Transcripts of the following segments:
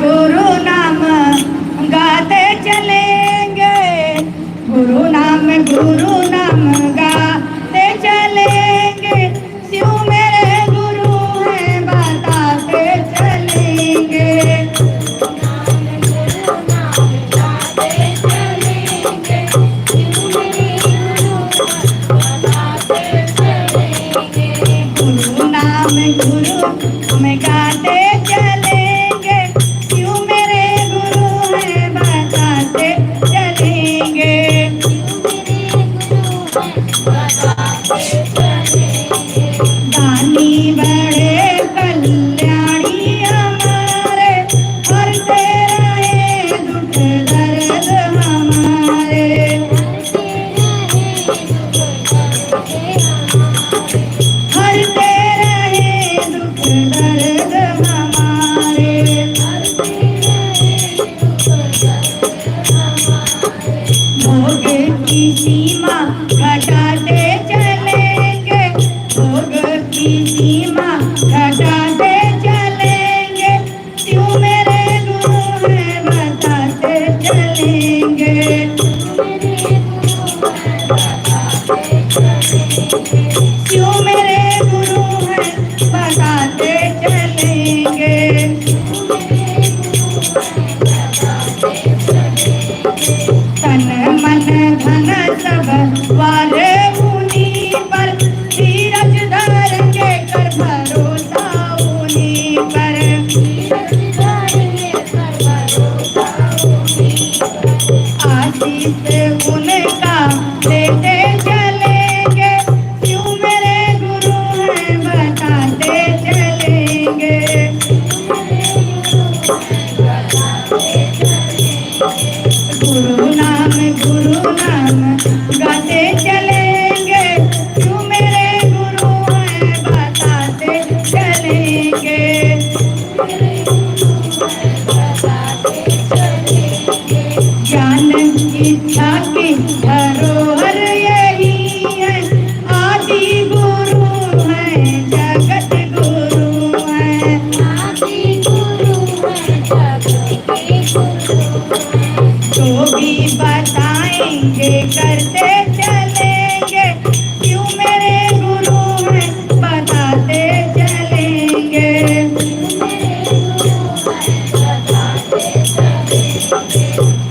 गुरु नाम गाते चलेंगे, गुरु नाम गाते चलेंगे, शिव मेरे गुरु हैं बताते चलेंगे। गुरु नाम में गाते चलेंगे, शिव मेरे गुरु हैं बताते चलेंगे। दानी बड़े कल्याणी हमारे, हरते रहे दुख दर्द हमारे। हरते रहे दुख दर्द हमारे। भोग की सीमा घटाते चलेंगे, भोग की सीमा घटाते चलेंगे, शिव मेरे गुरु हैं बताते चलेंगे। शिव मेरे गुरु हैं बताते चलेंगे। तन मन धन सब वाले उन्हीं पर, धीरज धरेंगे कर भरोसा उन्हीं पर। आशीष उनका देते चलेंगे, शिव मेरे गुरु हैं बताते चलेंगे। गुरु नाम गाते चलेंगे, शिव मेरे गुरु हैं बताते चलेंगे। ज्ञान इच्छा की धरोहर यही है, आदि गुरु हैं जगत गुरु हैं। जो भी बताएंगे करते चलेंगे, शिव मेरे गुरु हैं बताते चलेंगे।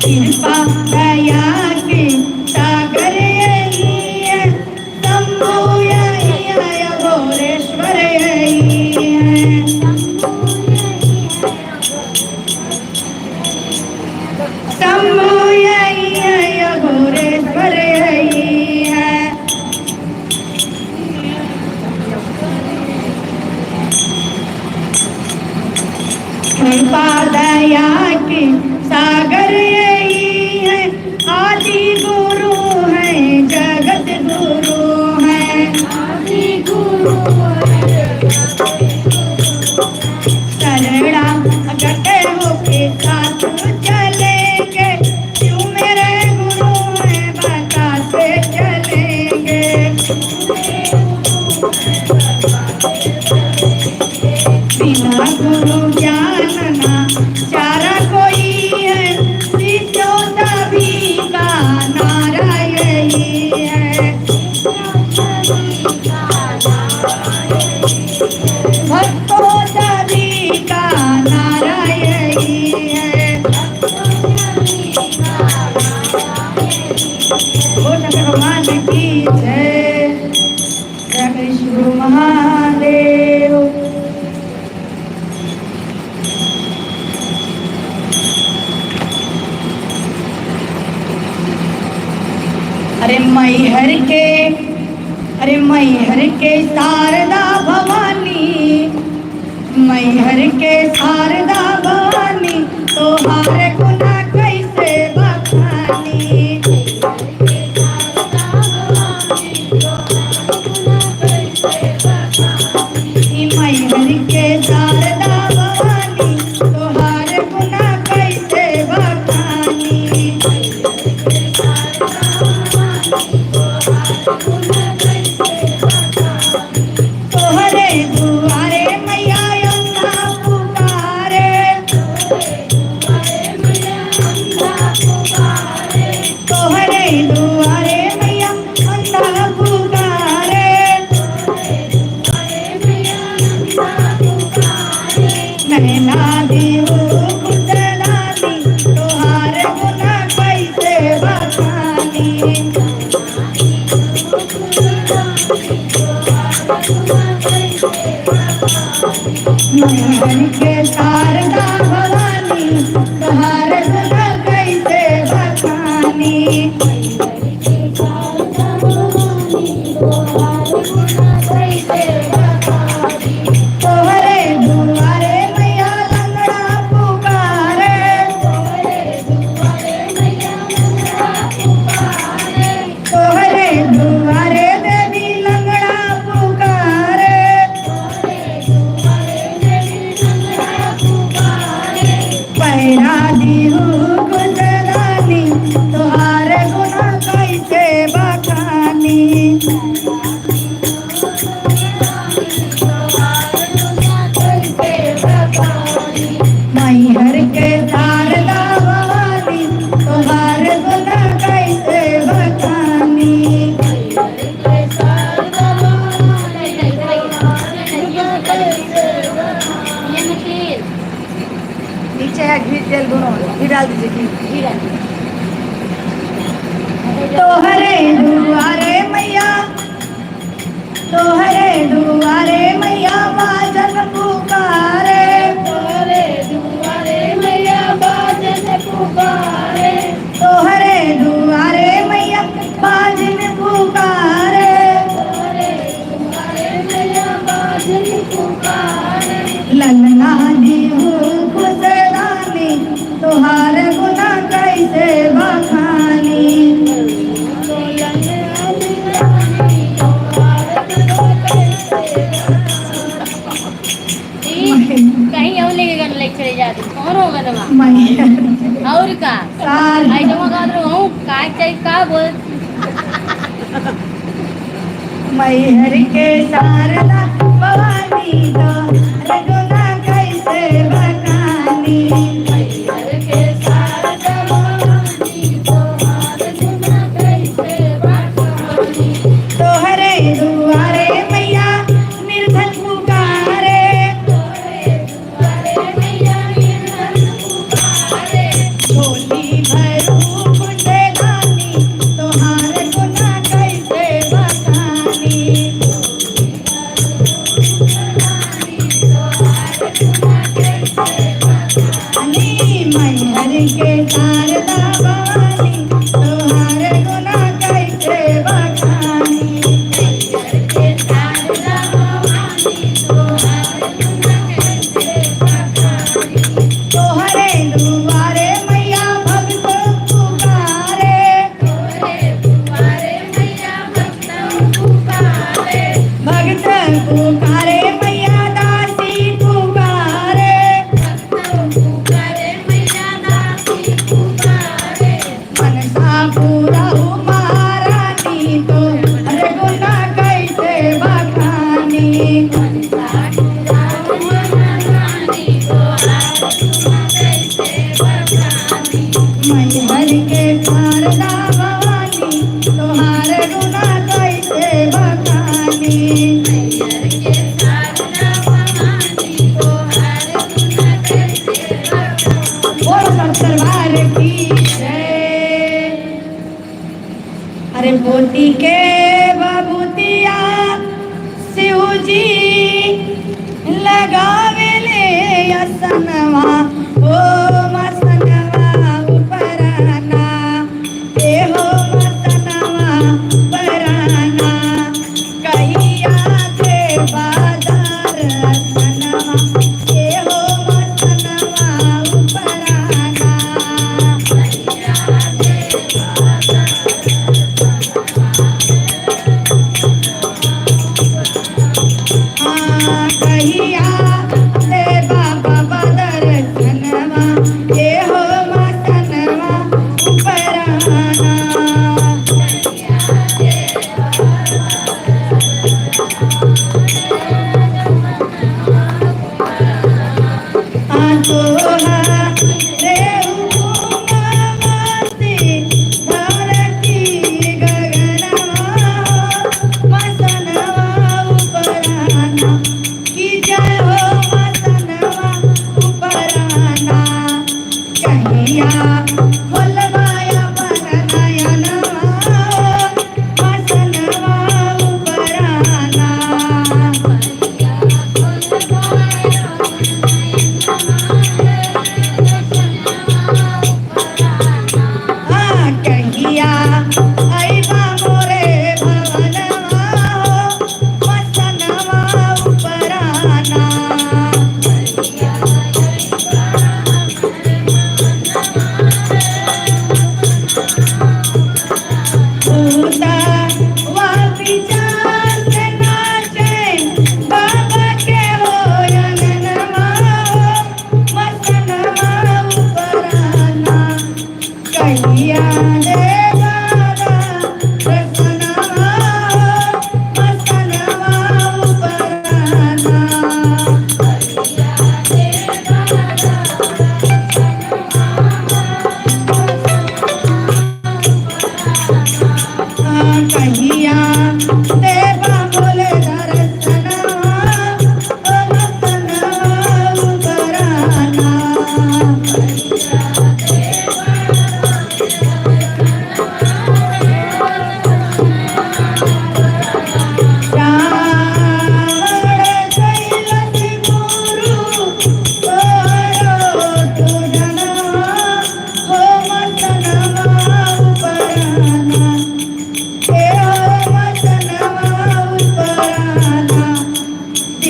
कृपा दया के सागर यही है, शंभु यही है, घोरेश्वर यही है। शंभु यही है, घोरेश्वर यही है। कृपा दया के सागर यही है, आदि गुरु हैं जगत गुरु हैं। शरणागत होके साथ चलेंगे, शिव मेरे गुरु हैं बताते चलेंगे। बिना गुरु ज्ञान ना चारा कोई है, शिष्यों सभी का नारा यही है। भक्तों सभी का नारा यही है। भगवान की जय। कृष्ण महादेव। अरे मैहर के शारदा भवानी, मैहर के शारदा भवानी, तोहारे गुना कैसे बखानी। मैहर के शारदा भवानी, तोहारे गुना कैसे बखानी। तोहरे दुआरे मैया यमुना पुकारे, मैहर के शारदा भवानी तोहार गुण कैसे बखानी तोहरे दुआरे मैया लंगड़ा पुकारे तोहरे दुआरे देवी लंगड़ा पुकारे पैरा दीहू गुजरानी तोहार गुण कैसे बखानी मैहर के शारदा भवानी तोहार गुण कैसे बखानी नीचे है घी तेल दोनों घी डाल दीजिए घी डाल तोहरे दुआरे मैया तोहरे दुआरे मैया बाजन पुकारे तोहरे दुआरे मैया बाजन पुकारे तोहरे दुआरे मैया बाजन पुकारे तोहरे दुआरे मैया बाजन पुकारे ललना दीहू खुशदानी तोहार गुना कैसे बखानी कहीं और लेके गन लेके चले जाते कौन होगा ना मैहर और का सार आई तो मगा रहा हूं काय चाहिए का बोल मैहर के शारदा भवानी तोहार गुना कैसे बखानी मैहर के शारदा भवानी तोहार गुना कैसे बखानी तोहरे दुआरे मैया निर्धन पुकारे तोहरे दुआरे मैया निर्धन पुकारे झोली भरू गुजरानी तोहार गुना कैसे बखानी मैहर के शारदा भवानी तोहार गुना कैसे बखानी मैहर के शारदा भवानी तोहार गुना कैसे बखानी तोहरे दुआरे मैया भक्त पुकारे तोहरे दुआरे मैया भक्त पुकारे भक्त पुकारे मैया दासी पुकारे पुकारे मैया दासी पुकारे मनसा पूरा महारानी तो हर गुना कैसे बखानी मनसा पूरा महारानी तो हर गुना कैसे बखानी मैहर के शारदा भवानी तोहार गुना कैसे बखानी मैहर के शारदा भवानी तोहार गुना कैसे बखानी बोल सरदार की जय अरे पोती के बबूतिया शिव जी लगावेले असनवा ओ मसनवा उपराना ए हो मसनवा उपराना कहिया के बाजार असनवा ए हो मसनवा उपराना कहिया के बाजार कहिया ले बाबा बदर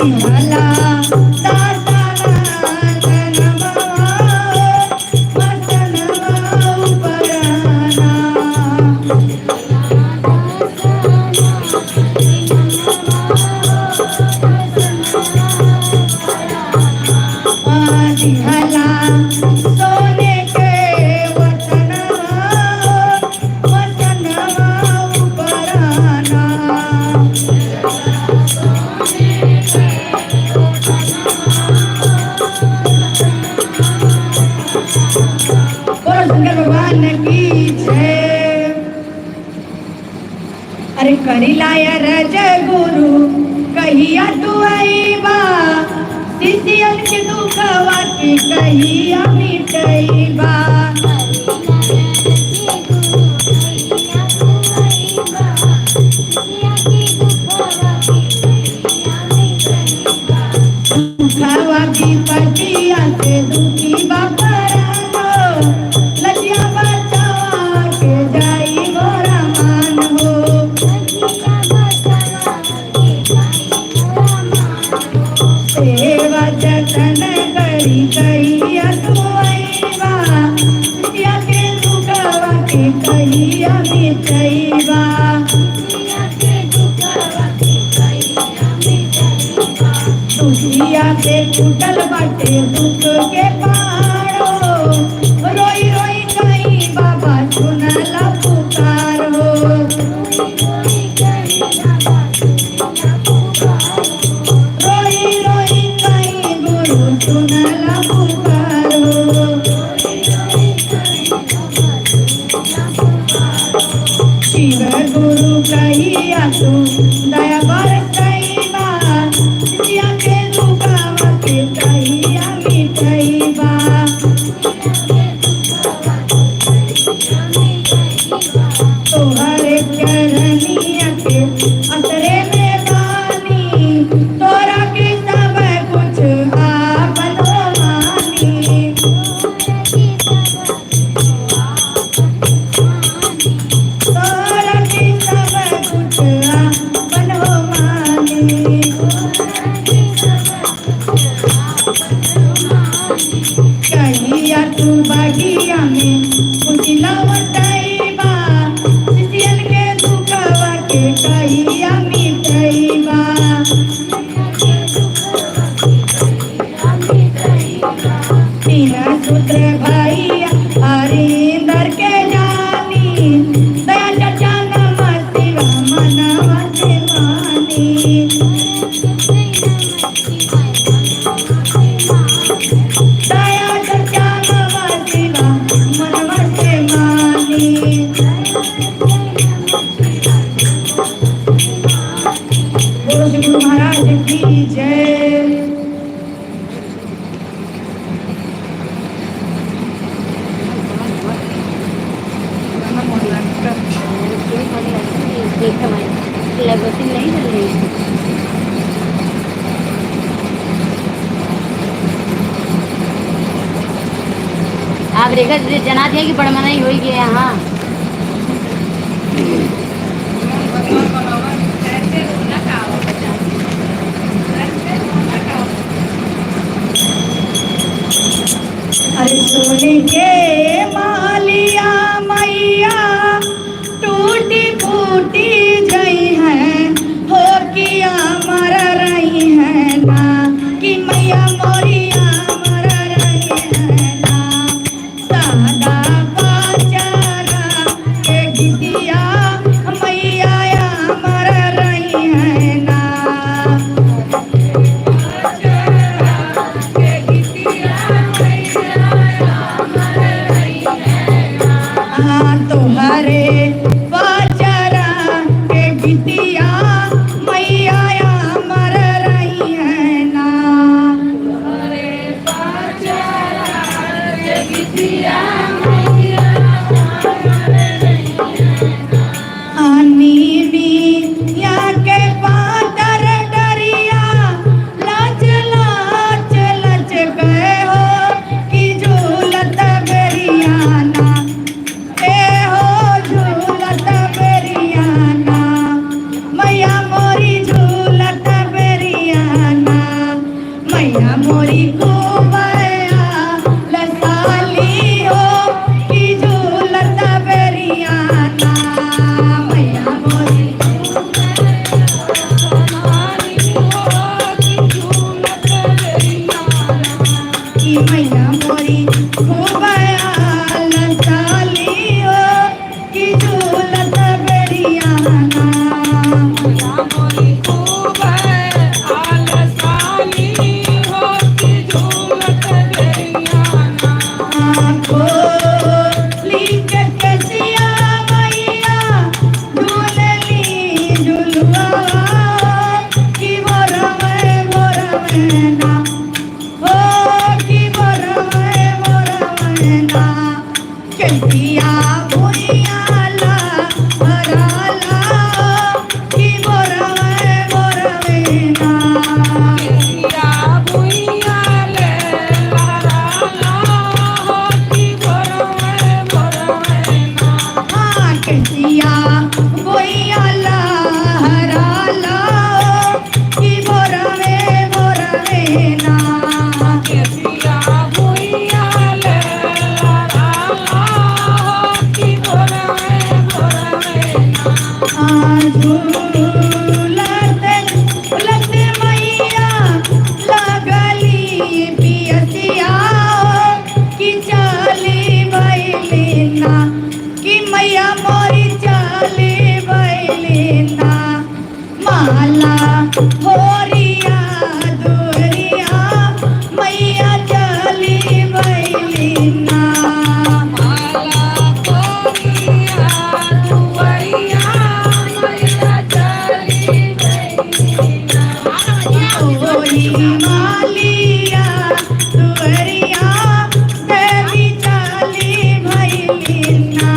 दिहला दाताना तनवा वसनवा उपराना दिहला सोने के वतनवा वसनवा उपराना बोलो शंकर भगवान की जय। अरे करी लाया रज गुरु कहिया तू आईबा शिष्यन के दुखवा के कहिया मिटईबा दुखवा की पटिया से दुखी बापरानो लजिया बचावा के जाई मोरा मान हो सेवा जतन करी कहिया तू आईबा शिष्या के दुखवा के कहिया मिटईबा दुखिया के टूटल बाटे दुख के पहाड़ो रोई रोई कहीं बाबा सुनला पुकारो रोई रोई कहीं गुरु सुनला पुकारो शिव गुरु कहिया तू दया बरसईबा शिष्या के दुखवा के कहिया मिटईबा तोहरे चरनिया के असरे में बानी तोरा के सब कुछ आपन हो मानी तोरा के सब कुछ आपन हो मानी कहिया तू बगिया में उजला वतईबा शिष्यन के दुखवा के कहिया मिटईबा तीन सूत्र भैया हरिंदर के जानी दया चचा नमः शिवा मनवा से मानी दया चचा नमः शिवा मनवा से मानी बोलो श्री गुरु महाराज की जय। लगोती नहीं चल रही है। आप रेखा जना दिया कि बड़मना ही हो गया यहाँ अरे सोने के मालिया मैया टूटी फूटी गई है हो किया मर रही है ना कि मैया मोरिया मर रही है ना सादा बाचारा मैना हो की मोरवैना कैसिया भुइयाला हराला की मोरवैना कैसिया भुइयाला हराला की मोरवैना उलट मैया लगली पियसिया कि चली बैलिना कि मैया मोरी चली बैलिना माला होरिया दुरिया मैया चली बैलिना होरी मालिया दुवरिया देवी चली भैलिना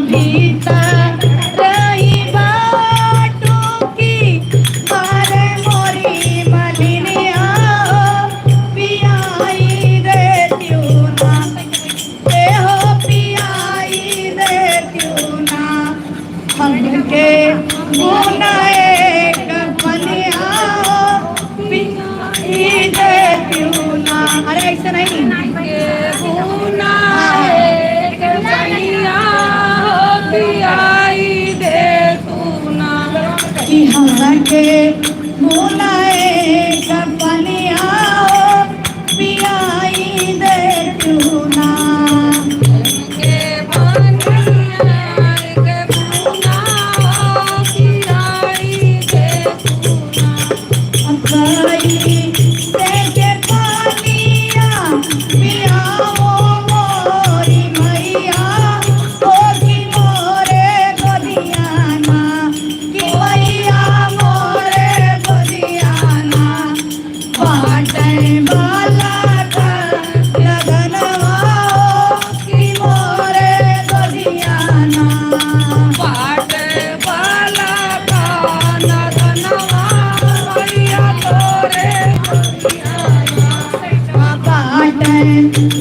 भीतर रही बाटू की बारे मोरी मलिनिया पियाई देत्यूना हो पियाई देत्यूना हमके बुनाए कपनिया पियाई देत्यूना अरे ऐसा नहीं कि हमके बुनाए कपनिया पियाई देत्यूना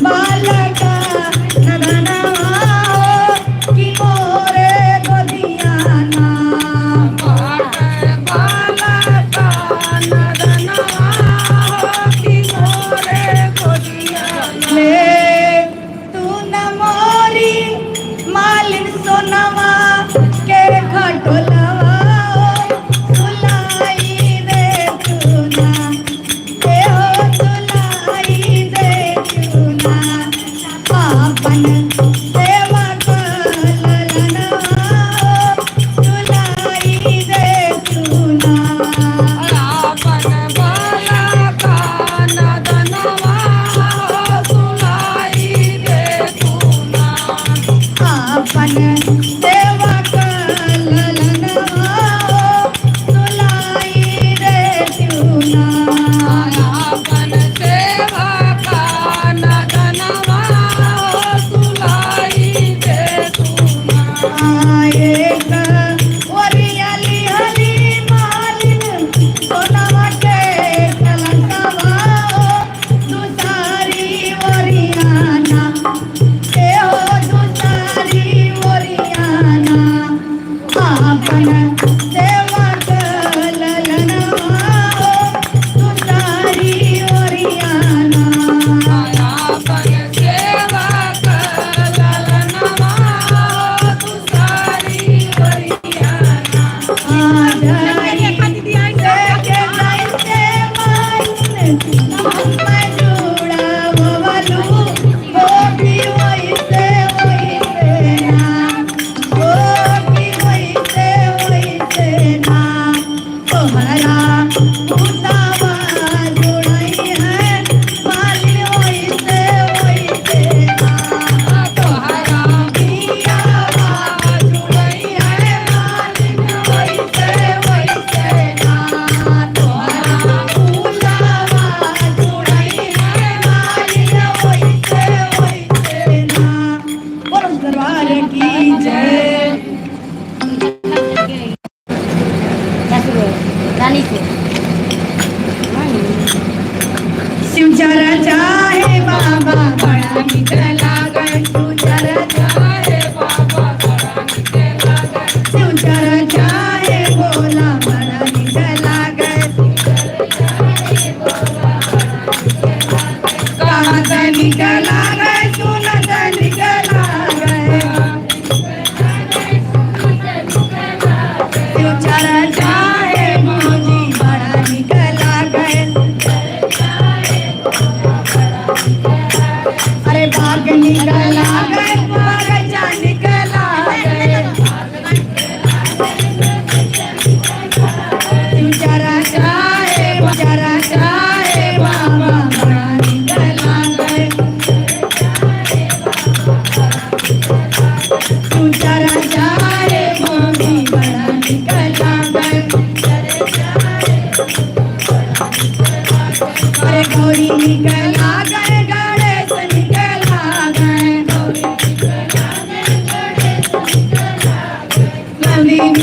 बालका नदनवा की मोरे गोदियाना ले तू न मोरी मालिन सोनवा के खटोलवा सुलाई दे तूना ए हो सुलाई दे तूना पापन सेवा कलनवा सुलाई दे तूना आपन सेवा कलनवा सुलाई दे तूना एक ओरियाली हली मालिन सोनवा के कलंकवा दुसारी ओरियाना ए हो दुसारी ओरियाना आपन सेवा कलनवा दुसारी ओरियाना सेवा कर ललनवा तुसारी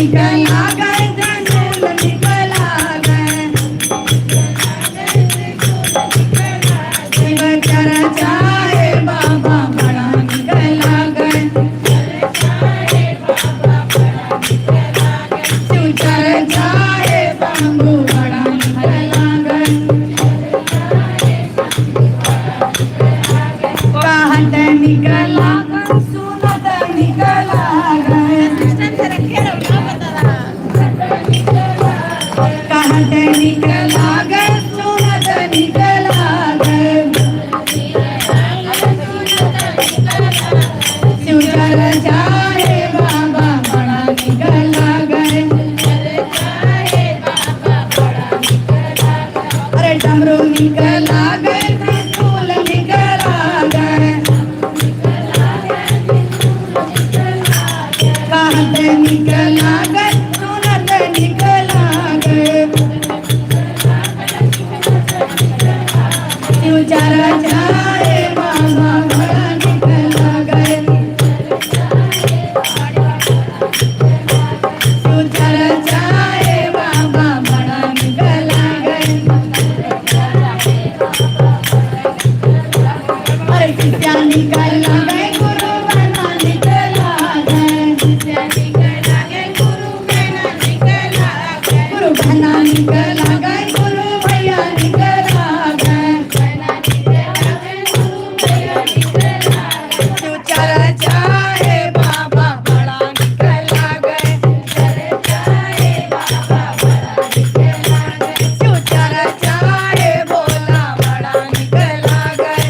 निकला गए त्रिशूल निकला गए शिव चर्चा है बाबा बड़ा निकला गए शिव चर्चा है बाबू बड़ा निकला गए कहत निकला गए सुनत निकला गए कहत निकला गए सुनत निकला गए शिव चर्चा है बाबा बड़ा निकला गए अरे डमरू निकला गए त्रिशूल निकला गए कहत निकला गए सुनत निकला गए शिव चर्चा है बाबा बड़ा निकला गए शिव चर्चा है बाबा बड़ा निकला गए अरे शिष्या निकला गए गुरु बना निकला गए शिष्या निकला गए गुरु बना निकला गए गुरु बना निकला गए गुरु भैया निकला गए शिव चर्चा है बाबा बड़ा निकला गए शिव चर्चा है बोला बड़ा निकला गए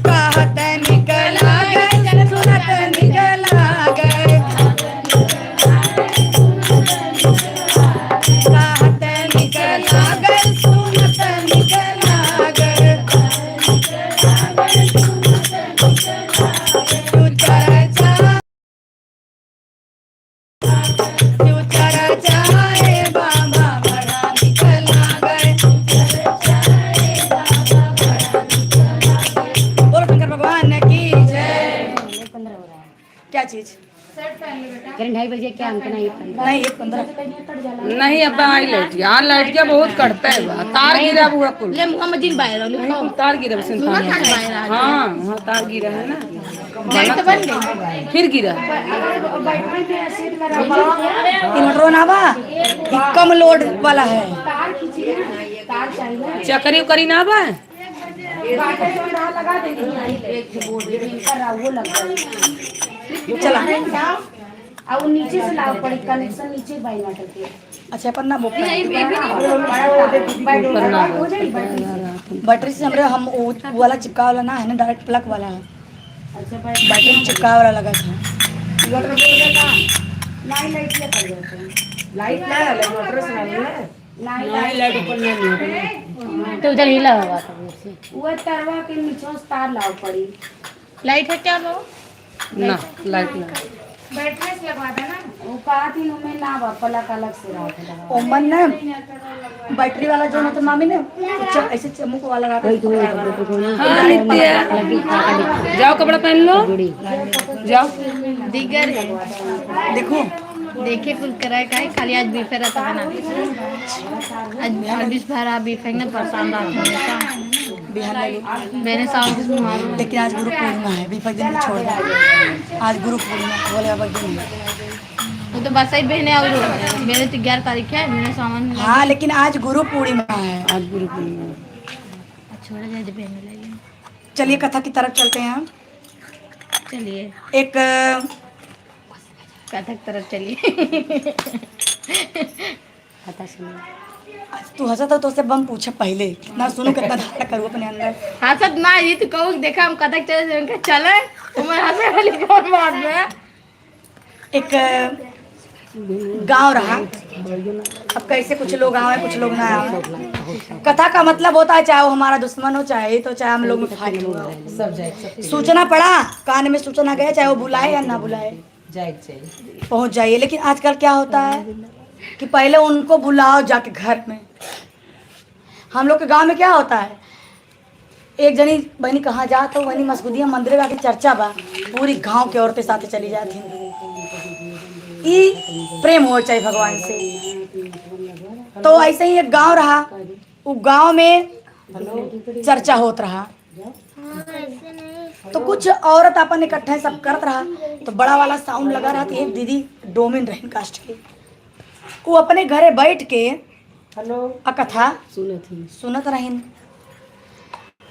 कहत निकला गए सुनत निकला गए कहत निकला गए सुनत निकला गए शिव चर्चा शिव चर्चा है बाबा बड़ा निकला गए बोलो शंकर भगवान की जय क्या चीज करें 2:30 बजे क्या हमको नहीं पता। नहीं 1:15 नहीं अब आई लाइट यहाँ लाइट क्या बहुत कटता है बा। तार गिरा हुआ कुल ले मोहम्मद दिन बाहर लो कुल तार गिरा बस हाँ हाँ तार गिरा है ना लाइट तो बंद है फिर गिरा इन्वर्टर ना बा ई कम लोड वाला है चकरी उकरी ना बा चला और नीचे से लाओ पड़ी कनेक्शन नीचे बाई ना करके अच्छा पर ना बैटरी से हमरे हम वो वाला चिपका वाला ना है ना डायरेक्ट प्लग वाला है बैटरी में चिपका वाला लगा था तो उधर हिला हुआ था वो तरवा के नीचे से तार लाओ पड़ी लाइट है क्या वो ना लाइट ना बैटरी से लगवा देना वो कहा थी में ना बा पलक अलग से रहा था ओमन ने बैटरी वाला जो मतलब मामी ने ऐसे चमुक वाला लगा हाँ नित्य जाओ कपड़ा पहन लो जाओ दिगर देखो देखे कुल कराए का है खाली आज बीफे रहता है ना आज बीस भरा बीफे ने परेशान रहा हमेशा बिहार लगे मैंने साउंड से मालूम लेकिन आज गुरु पूर्णिमा है विपक दिन में छोड़ दो आज गुरु पूर्णिमा बोले बाबा दिन है वो तो बस ही बहने और मेरे तो 11 तारीख है मेरे सामान हाँ लेकिन आज गुरु पूर्णिमा है आज गुरु पूर्णिमा छोड़ा जाए बहने लगे चलिए कथा की तरफ चलते हैं हम चलिए एक कथक तरफ चलिए पता सुनिए तू हंसा था तो उससे बम पूछा पहले ना सुनो कितना धारा करूँ अपने अंदर हंसत ना ये तो कहूँ देखा हम कथक चले चले तुम्हें हंसे वाली कौन बात में एक गांव रहा अब कैसे कुछ लोग आए कुछ लोग ना आए कथा का मतलब होता है चाहे वो हमारा दुश्मन हो चाहे तो चाहे हम लोग में फाइट हो सब जाए सूचना पड़ा कान में सूचना गया चाहे वो बुलाए या ना बुलाए जाए पहुंच जाइए लेकिन आजकल क्या होता है कि पहले उनको बुलाओ जाके घर में हम लोग के गांव में क्या होता है एक जनी बहनी कहाँ जा तो वही मसगुदिया मंदिर आके चर्चा बा, पूरी गांव के औरतें साथे चली जाती। ई प्रेम हो चाहिए भगवान से। तो ऐसे ही एक गांव रहा, वो गांव में चर्चा होत रहा, तो कुछ औरत अपन इकट्ठे सब करत रहा, तो बड़ा वाला साउंड लगा रहा था। एक दीदी डोमिन रहन कास्ट के, वो अपने घरे बैठ के कथा सुनत रहीन।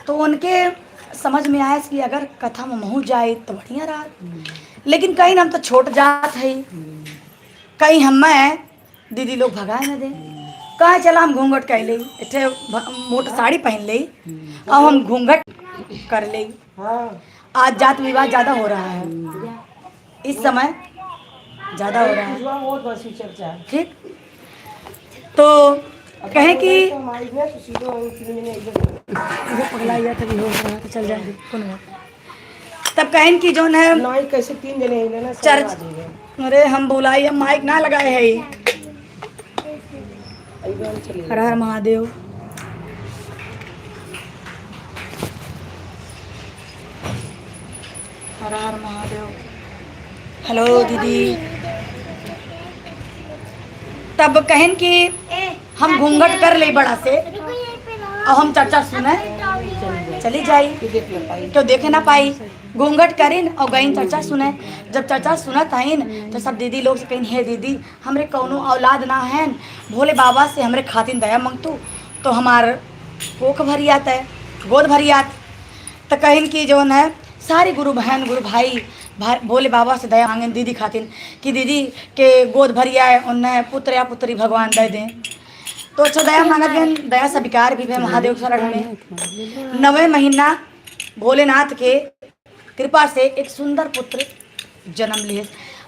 तो उनके समझ में आया कि अगर कथा में महू जाए तो बढ़िया रहा, लेकिन कहीं हम तो छोट जात है, कहीं हमें दीदी लोग भगाए न दे। कहा चला हम घूंघट कर ले, इतने मोट साड़ी पहन ले और हम घूंघट कर ले। आज जात विवाद ज़्यादा हो रहा है, इस समय ज़्यादा हो रहा है, ठीक। तो कहें कि चल जाए, तब कहें कि जो है कैसे 3 जने चर्च, अरे हम बुलाई, हम माइक ना लगाए है। हर हर महादेव। हर हर महादेव। हेलो दीदी। तब कहें कि हम घूंघट कर ले बड़ा से और हम चर्चा सुने चली जाई, तो देखे ना पाई। घूंघट करीन और गईन चर्चा सुने। जब चर्चा सुनत आईन तो सब दीदी लोग से कहीं, हे दीदी हमरे कौनो औलाद ना है, भोले बाबा से हमरे खातिन दया मांगतू तो हमार कोख भरियात है, गोद भरियात। तो कहिन कि जो है सारी गुरु बहन गुरु भाई भोले बाबा से दया मांगे दीदी खातिन कि दीदी के गोद भरिया है, उन्हें पुत्र या पुत्री भगवान दे दें। तो अच्छा दया मांगत गए, दया से विकार भी है महादेव शरण में। 9वें महीना भोलेनाथ के कृपा से एक सुंदर पुत्र जन्म लिए।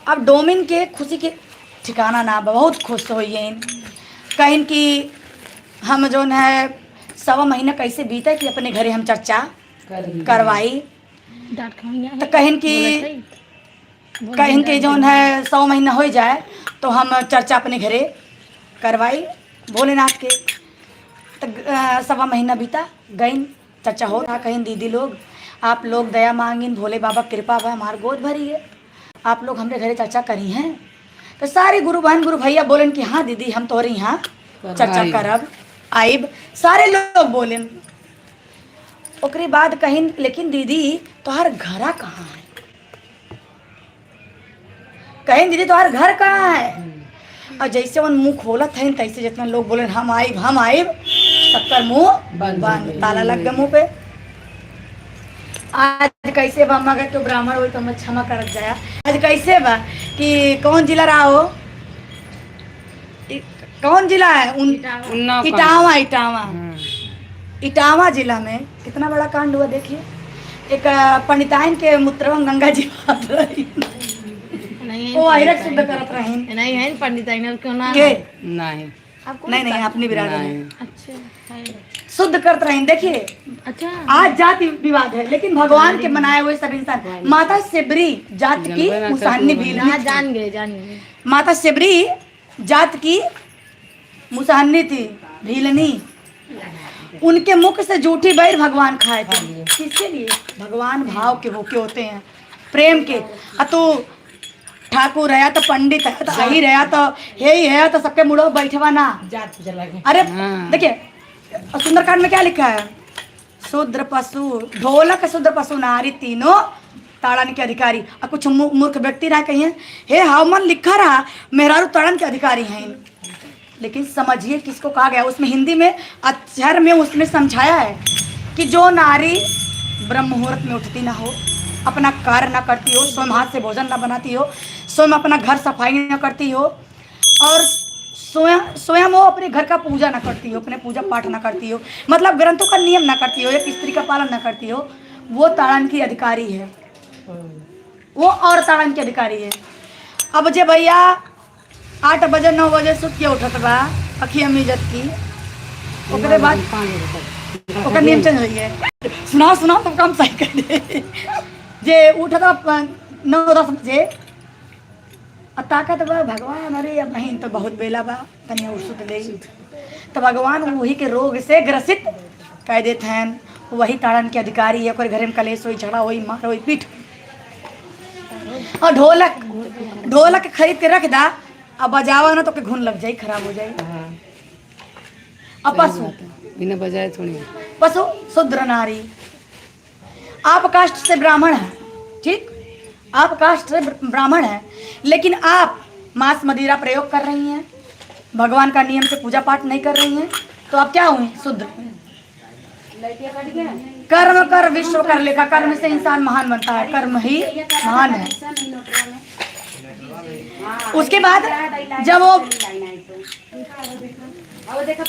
अब डोमिन के खुशी के ठिकाना ना, बहुत खुश हुई है। कहीं कि हम जो है 1.25 महीना कैसे बीते कि अपने घरे हम चर्चा करवाई। तो कहीं कि जो है 100 महीना हो जाए तो हम चर्चा अपने घरे करवाई भोलेनाथ के। तो 1.25 महीना बीता गई, चर्चा हो रहा। कहीं दीदी लोग आप लोग दया मांगिन, भोले बाबा कृपा बा, हमारे गोद भरी है, आप लोग हमरे घरे चर्चा करी हैं। तो सारे गुरु बहन गुरु भैया बोलेन कि हाँ दीदी हम तोहरे यहाँ चर्चा करब आइब, सारे लोग बोलेन। ओकरे बाद कहीं लेकिन दीदी तोहर घरा कहाँ है, कहीं दीदी तोहर घर कहाँ है। और जैसे वो मुंह खोलत है तैसे जितना लोग बोले हम आइब, सबका मुंह बंद, ताला लग गया मुंह पे। आज कैसे बा, मगर तो ब्राह्मण हो तो मैं क्षमा कर जाया। आज कैसे बा कि कौन जिला रहा हो, कौन जिला है? इटावा जिला में कितना बड़ा कांड हुआ देखिए। एक पंडिताइन के मूत्रवम गंगा जी वो आयरक शुद्ध करत रहीन। नहीं है पंडिताइन क्यों ना के नहीं अपनी बिरादरी में अच्छा शुद्ध करते रहीन। देखिए अच्छा आज जाति विवाद है, लेकिन भगवान के मनाए हुए सब इंसान। माता सेबरी जात की मुसाहनी भीलनी, जान गए माता सेबरी जात की मुसाहनी थी, भीलनी। उनके मुख से जूठी बैर भगवान खाए थे। किसके लिए? भगवान भाव के भूखे होते हैं, प्रेम के। तो ठाकुर है तो पंडित है तो अही रहा तो हे ही है तो सबके मुड़ो बैठवा ना। अरे देखिए सुंदरकांड में क्या लिखा है, शूद्र पशु ढोलक शूद्र पशु नारी तीनों ताड़न के अधिकारी। और कुछ मूर्ख व्यक्ति रहा कहीं हे हवमन लिखा रहा मेहरारू ताड़न के अधिकारी हैं, लेकिन समझिए किसको कहा गया। उसमें हिंदी में अक्षर में उसमें समझाया है कि जो नारी ब्रह्म मुहूर्त में उठती ना हो, अपना कार्य ना करती हो, स्वयं हाथ से भोजन ना बनाती हो, स्वयं अपना घर सफाई ना करती हो, और स्वयं वो अपने घर का पूजा ना करती हो, अपने पूजा पाठ ना करती हो, मतलब ग्रंथों का नियम ना करती हो, एक स्त्री का पालन ना करती हो, वो ताड़न की अधिकारी है, वो और ताड़न की अधिकारी है। अब जे भैया 8 बजे 9 बजे सुत के उठत बा अखिया मिजत की, ओकरे बाद ओकर नियम चेंज हुई है। सुनाओ तो काम सही कर दे। जे उठत 9-10 बजे ताकत बा भगवान, अरे अब नहीं तो बहुत बेला बा तनिया सुत ले, तो भगवान वही के रोग से ग्रसित कह देते हैं, वही ताड़न के अधिकारी है। कोई घर में कलेश होई, झगड़ा होई, मार होई, पीठ। और ढोलक ढोलक खरीद के रख दा, अब बजावा ना तो के घुन लग जाई, खराब हो जाई। अब पशु बिना बजाए थोड़ी। पशु शूद्र नारी, आप कास्ट से ब्राह्मण हैं, ठीक, आप कास्ट से ब्राह्मण हैं, लेकिन आप मांस मदिरा प्रयोग कर रही हैं, भगवान का नियम से पूजा पाठ नहीं कर रही हैं, तो आप क्या हुई? शूद्र। कर्म कर विश्व कर लेखा, कर्म से इंसान महान बनता है, कर्म ही महान है। उसके बाद जब वो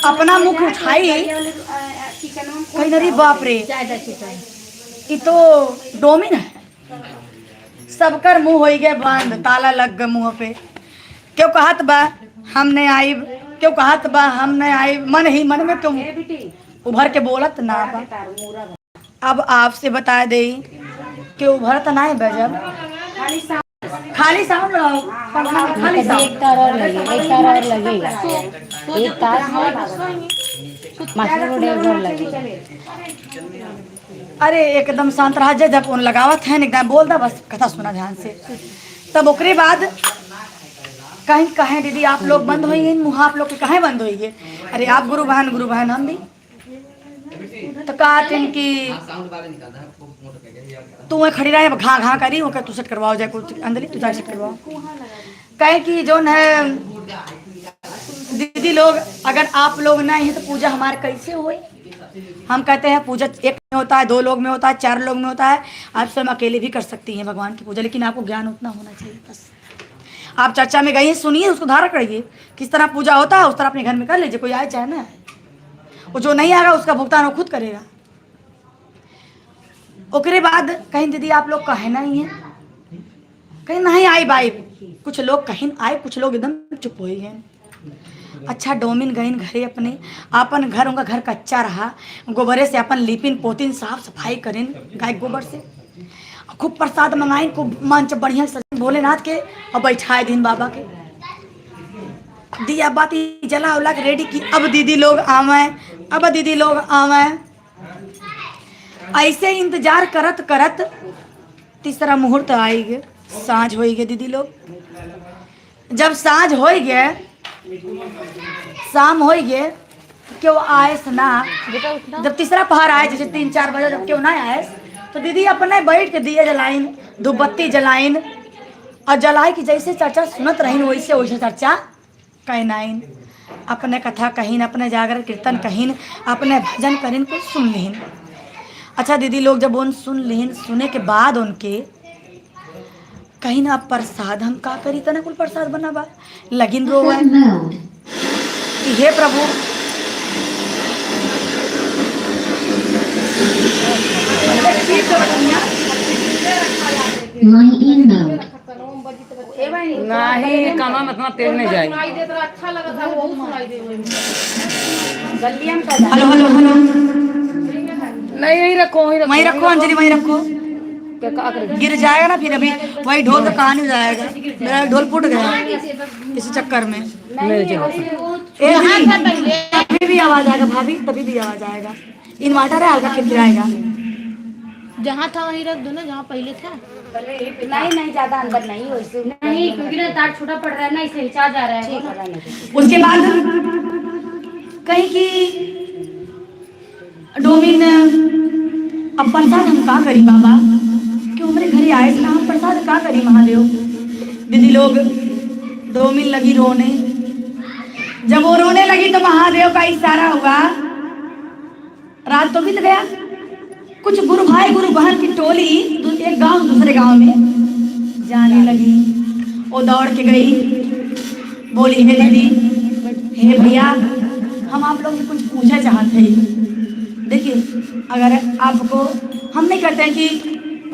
अपना मुख उठाई, कहीं नरी बाप रे, ये तो डोमिन है। सबकर मुंह हो गए बंद, ताला लग गए मुंह पे। क्यों कहत बा हम नहीं आई, क्यों कहत बा हम नहीं आई, मन ही मन में तुम उभर के बोलत ना बा। अब आपसे बता दे कि उभरत ना है बजब, खाली साउंड रहो, खाली साउंड। एक तार और लगेगा, एक तार और लगेगा, एक तार मास्टर रोड और लगेगा। अरे एकदम शांत रहा, जब उन लगावत है एकदम बोल दा, बस कथा सुना ध्यान से। तब ओकरे बाद कहीं कहें दीदी आप लोग बंद होइए, मुँह आप लोग के कहें बंद होइए? अरे आप गुरु बहन हम भी तो कहते हैं कि तू खड़ी रहे घा घा करी, वो तू सेट करवाओ जाए कुछ अंदर तू जाके सेट करवाओ। कहे कि जो है दीदी लोग, अगर आप लोग नहीं है तो पूजा हमारे कैसे हुई? हम कहते हैं पूजा एक में होता है, 2 लोग में होता है, 4 लोग में होता है। आप स्वयं अकेले भी कर सकती हैं भगवान की पूजा, लेकिन आपको ज्ञान उतना होना चाहिए। बस आप चर्चा में गई हैं, सुनिए, उसको धारण करिए, किस तरह पूजा होता है उस तरह अपने घर में कर लीजिए। कोई आए चाहे ना, वो जो नहीं आएगा उसका भुगतान वो खुद करेगा। ओकरे बाद कहीं दीदी आप लोग कहे नहीं है, कहीं नहीं आई बाई, कुछ लोग कहीं आए, कुछ लोग एकदम चुप हो गए। अच्छा डोमिन गईन घरे अपने, अपन घर, उनका घर कच्चा रहा, गोबरे से अपन लिपिन पोतिन साफ सफाई करें गाय गोबर से, खूब प्रसाद मंगाइन, खूब मंच बढ़िया सजन भोलेनाथ के, और बैठाए दिन बाबा के, दिया बाती जला उला के रेडी की। अब दीदी लोग आवे, अब दीदी लोग आवे, ऐसे इंतजार करत करत तीसरा मुहूर्त आई गए, साँझ हो गए दीदी लोग। जब साँझ हो गए, शाम हो गए, क्यों आए ना, जब तीसरा पहर आए, जैसे 3-4 बजे, जब क्यों ना आए तो दीदी अपने बैठ के दिए जलाइन, धूपबत्ती जलाइन, और जलाए कि जैसे चर्चा सुनत रहीन वैसे वैसे चर्चा कहनाइन, अपने कथा कहीन, अपने जागरण कीर्तन कहीन, अपने भजन करीन, कुछ सुन लीन। अच्छा दीदी लोग जब उन सुन लीन, सुने के बाद उनके कहीं ना प्रसाद हम का करी, तना कुल प्रसाद बना बा लगिन रो है कि हे प्रभु नहीं कामा मतलब तेज नहीं जाए। हेलो हेलो हेलो, नहीं यही रखो, वहीं रखो अंजलि, वहीं रखो, क्या करें? गिर जाएगा ना फिर, अभी वही ढोल तो कहानी हो जाएगा, मेरा ढोल फूट गया इसी चक्कर में। मिल जाओ। तभी भी आवाज आएगा भाभी, तभी भी आवाज आएगा। इन्वर्टर है, हल्का गिराएगा। जहाँ था वहीं रख दो ना, जहाँ पहले था। नहीं ज्यादा अंदर नहीं, वैसे नहीं, क्योंकि ना तार छोटा पड़ रहा है ना, इसे हिचा जा रहा है। उसके बाद कहीं की डोमिन, अब प्रसाद हम का करी बाबा, क्यों हमारे घरे आए ना, हम प्रसाद का करी महादेव। दीदी लोग डोमिन लगी रोने, जब वो रोने लगी तो महादेव का इशारा हुआ, रात तो बीत गया। कुछ गुरु भाई गुरु बहन की टोली एक गांव दूसरे गांव में जाने लगी। वो दौड़ के गई, बोली हे दीदी, हे भैया, हम आप लोग से कुछ पूछना चाहते हैं। देखिए अगर आपको, हम नहीं कहते हैं कि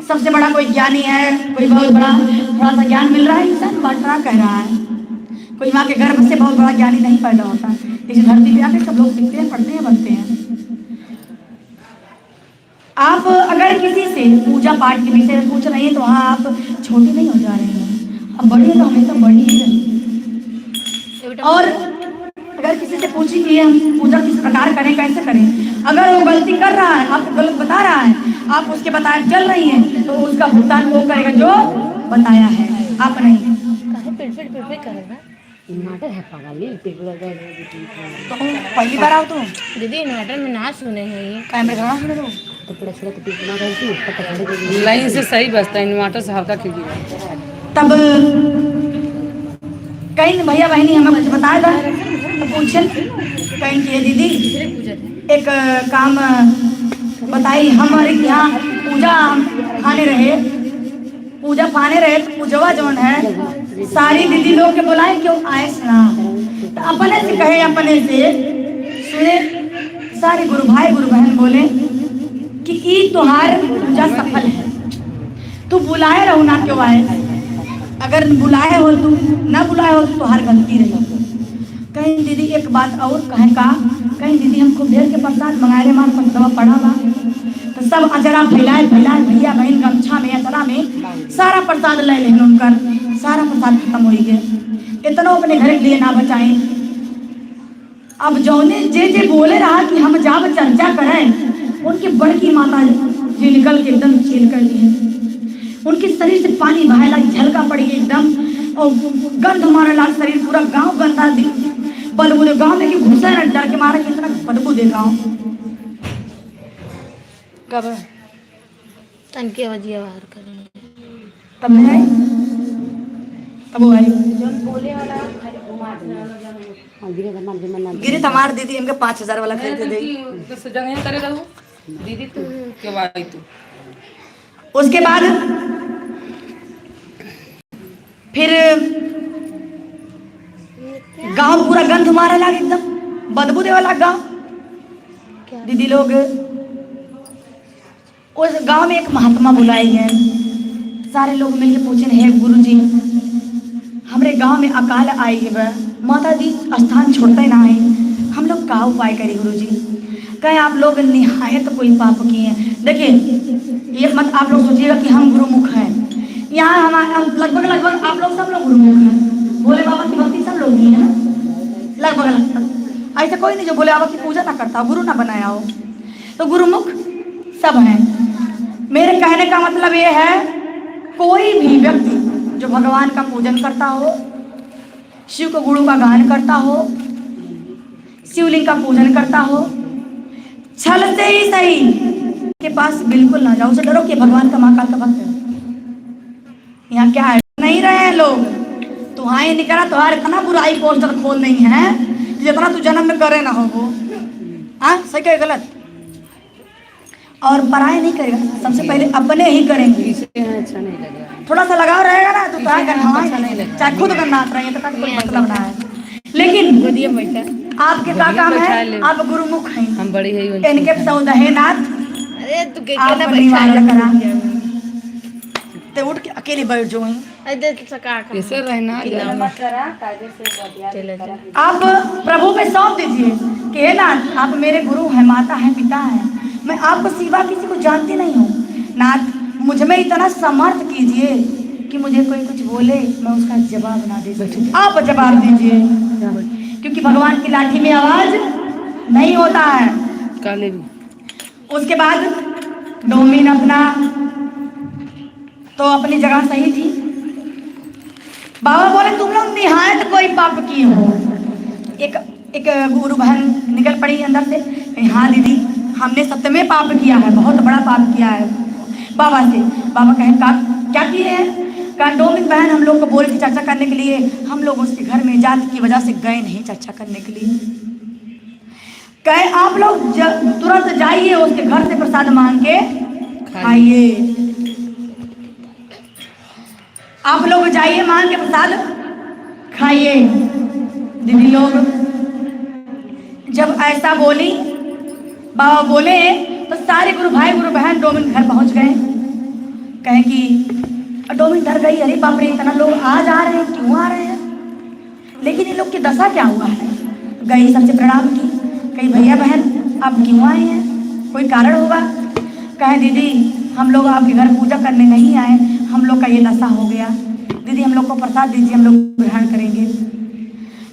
सबसे बड़ा कोई ज्ञानी है, कोई बहुत बड़ा थोड़ा सा ज्ञान मिल रहा है, इंसान बांटना कह रहा है, कोई माँ के गर्भ से बहुत बड़ा ज्ञानी नहीं पैदा होता। इस धरती पे आके सब लोग सीखते हैं, पढ़ते हैं, बनते हैं। आप अगर किसी से पूजा पाठ के विषय में पूछ रहे हैं तो वहाँ आप छोटे नहीं हो जा रहे हैं, अब बड़ी है तो हमेशा बड़ी ही रहेंगे। और अगर किसी से पूछी कि हम पूजा किस प्रकार करें, कैसे करें, अगर वो गलती कर रहा है, आपको गलत बता रहा है, आप उसके बताए चल रही हैं, तो उसका भुगतान वो करेगा जो बताया है, आप नहीं। पिट करेगा। इन्वर्टर है पागल, तो पहली बार आओ तुम दीदी इन्वर्टर में ना सुने हैं ये कैमरे का सुने दो। तो बड़ा छोटा तो पिट ना रहती है। लाइन से सही बजता है, इन्वर्टर से हल्का कीजिए। तब कहीं भैया बहनी हमें कुछ बताया था, तो पूछे कहीं कि दीदी एक काम बताई, हमारे यहाँ पूजा आने रहे, पूजा पाने रहे, तो पूजवा जौन है सारी दीदी लोग के बुलाए, क्यों आए सुना, तो अपने से कहे, अपने से सुने, सारे गुरु भाई गुरु बहन बोले कि ई तुम्हार पूजा सफल है, तू बुलाए रहो ना, क्यों आए, अगर बुलाए हो तू, ना बुलाए हो तो हर गलती रही। कहीं दीदी एक बात और कहें का, कहीं दीदी हमको ढेर के प्रसाद मंगाए रे, मार पंचवा पढ़ा बा, तो सब अजरा फैलाए फैलाए भैया बहन गमछा में अतरा में सारा प्रसाद ले लें, उनकर सारा प्रसाद खत्म हो गया, इतना अपने घर के लिए ना बचाएं। अब जौने जे जे बोले रहा कि हम जाब चर्चा करें, उनकी बड़की माता जी निकल के एकदम छील कर दी, उनके शरीर से पानी बहाए लग, झलका पड़ गई एकदम, और गंध मारे लग शरीर, पूरा गांव गंदा दी, बदबू दे गांव में कि घुसा न, डर के मारे कितना बदबू दे गांव। कब तन के वजिया बाहर करेंगे तब नहीं आई, तब वो आई गिरी तमार दीदी इनके 5000 वाला खरीदे दे। जगह करेगा वो दीदी, तू क्यों आई तू। उसके बाद फिर गांव पूरा गंध मारे लगा, एकदम बदबू दे वाला गांव। दीदी लोग उस गांव में एक महात्मा बुलाए गए, सारे लोग मिलके पूछे, हे गुरुजी हमरे गांव में अकाल आई है, माता जी स्थान छोड़ते ना है, हम लोग का उपाय करें गुरुजी। कहे आप लोग निहायत तो कोई पाप किए हैं, देखिए ये मत आप लोग सोचिएगा कि हम गुरुमुख हैं, यहाँ हमारे लगभग लगभग आप लोग सब लोग गुरुमुख हैं, भोले बाबा की भक्ति सब लोग ही है ना, लगभग लगभग ऐसा कोई नहीं जो भोले बाबा की पूजा ना करता हो, गुरु ना बनाया हो, तो गुरुमुख सब हैं। मेरे कहने का मतलब ये है, कोई भी व्यक्ति जो भगवान का पूजन करता हो, शिव को गुरु का गान करता हो, शिवलिंग का पूजन करता हो, छल से ही सही के पास बिल्कुल ना जाओ, उसे डरो कि भगवान का महाकाल का भक्त है। यहाँ क्या है, नहीं रहे हैं लोग, तुम्हारे निकला तुम्हारे इतना बुराई पोस्टर खोल नहीं है जितना तू जन्म में करे ना हो वो, हाँ सही कहे गलत, और पराये नहीं करेगा, सबसे पहले अपने ही करेंगे। अच्छा नहीं लगेगा, थोड़ा सा लगाव रहेगा ना तो चाहे खुद गन्नात रहे तो कोई मतलब ना है, लेकिन आपके का काम है, आप गुरुमुख हैं, हम बड़ी है इनके सौदहे नाथ, अरे तू के आप ना निवारण करा ते उठ के अकेले बैठ जाओ। अरे सका कैसे रहना, आप प्रभु पे सौंप दीजिए कि हे नाथ आप मेरे गुरु हैं, माता हैं, पिता हैं, मैं आपको सिवा किसी को जानती नहीं हूँ, नाथ मुझ में इतना समर्थ कीजिए कि मुझे कोई कुछ बोले मैं उसका जवाब ना दे सकूं, आप जवाब दीजिए, क्योंकि भगवान की लाठी में आवाज नहीं होता है। काले भी उसके बाद डोमिन अपना तो अपनी जगह सही थी, बाबा बोले तुम लोग निहायत कोई पाप किए हो। एक गुरु बहन निकल पड़ी अंदर से, हाँ दीदी हमने सत्य में पाप किया है, बहुत बड़ा पाप किया है बाबा से। बाबा कहें का क्या किए हैं, कहा डोमिन बहन हम लोग को बोल के चर्चा करने के लिए, हम लोग उसके घर में जाति की वजह से गए नहीं चर्चा करने के लिए। कहे आप लोग तुरंत जाइए उसके घर से प्रसाद मांग के खाइए, आप लोग जाइए मांग के प्रसाद खाइए। दीदी लोग जब ऐसा बोली, बाबा बोले तो सारे गुरु भाई गुरु बहन डोमिन घर पहुंच गए। कहे कि डोमिन डर गई, अरे बाप रे इतना लोग आ जा रहे हैं, क्यों आ रहे हैं, लेकिन इन लोग की दशा क्या हुआ है। गई सबसे प्रणाम की, कही भैया बहन आप क्यों आए हैं, कोई कारण होगा। कहे दीदी हम लोग आपके घर पूजा करने नहीं आए, हम लोग का ये दशा हो गया, दीदी हम लोग को प्रसाद दीजिए, हम लोग ग्रहण करेंगे।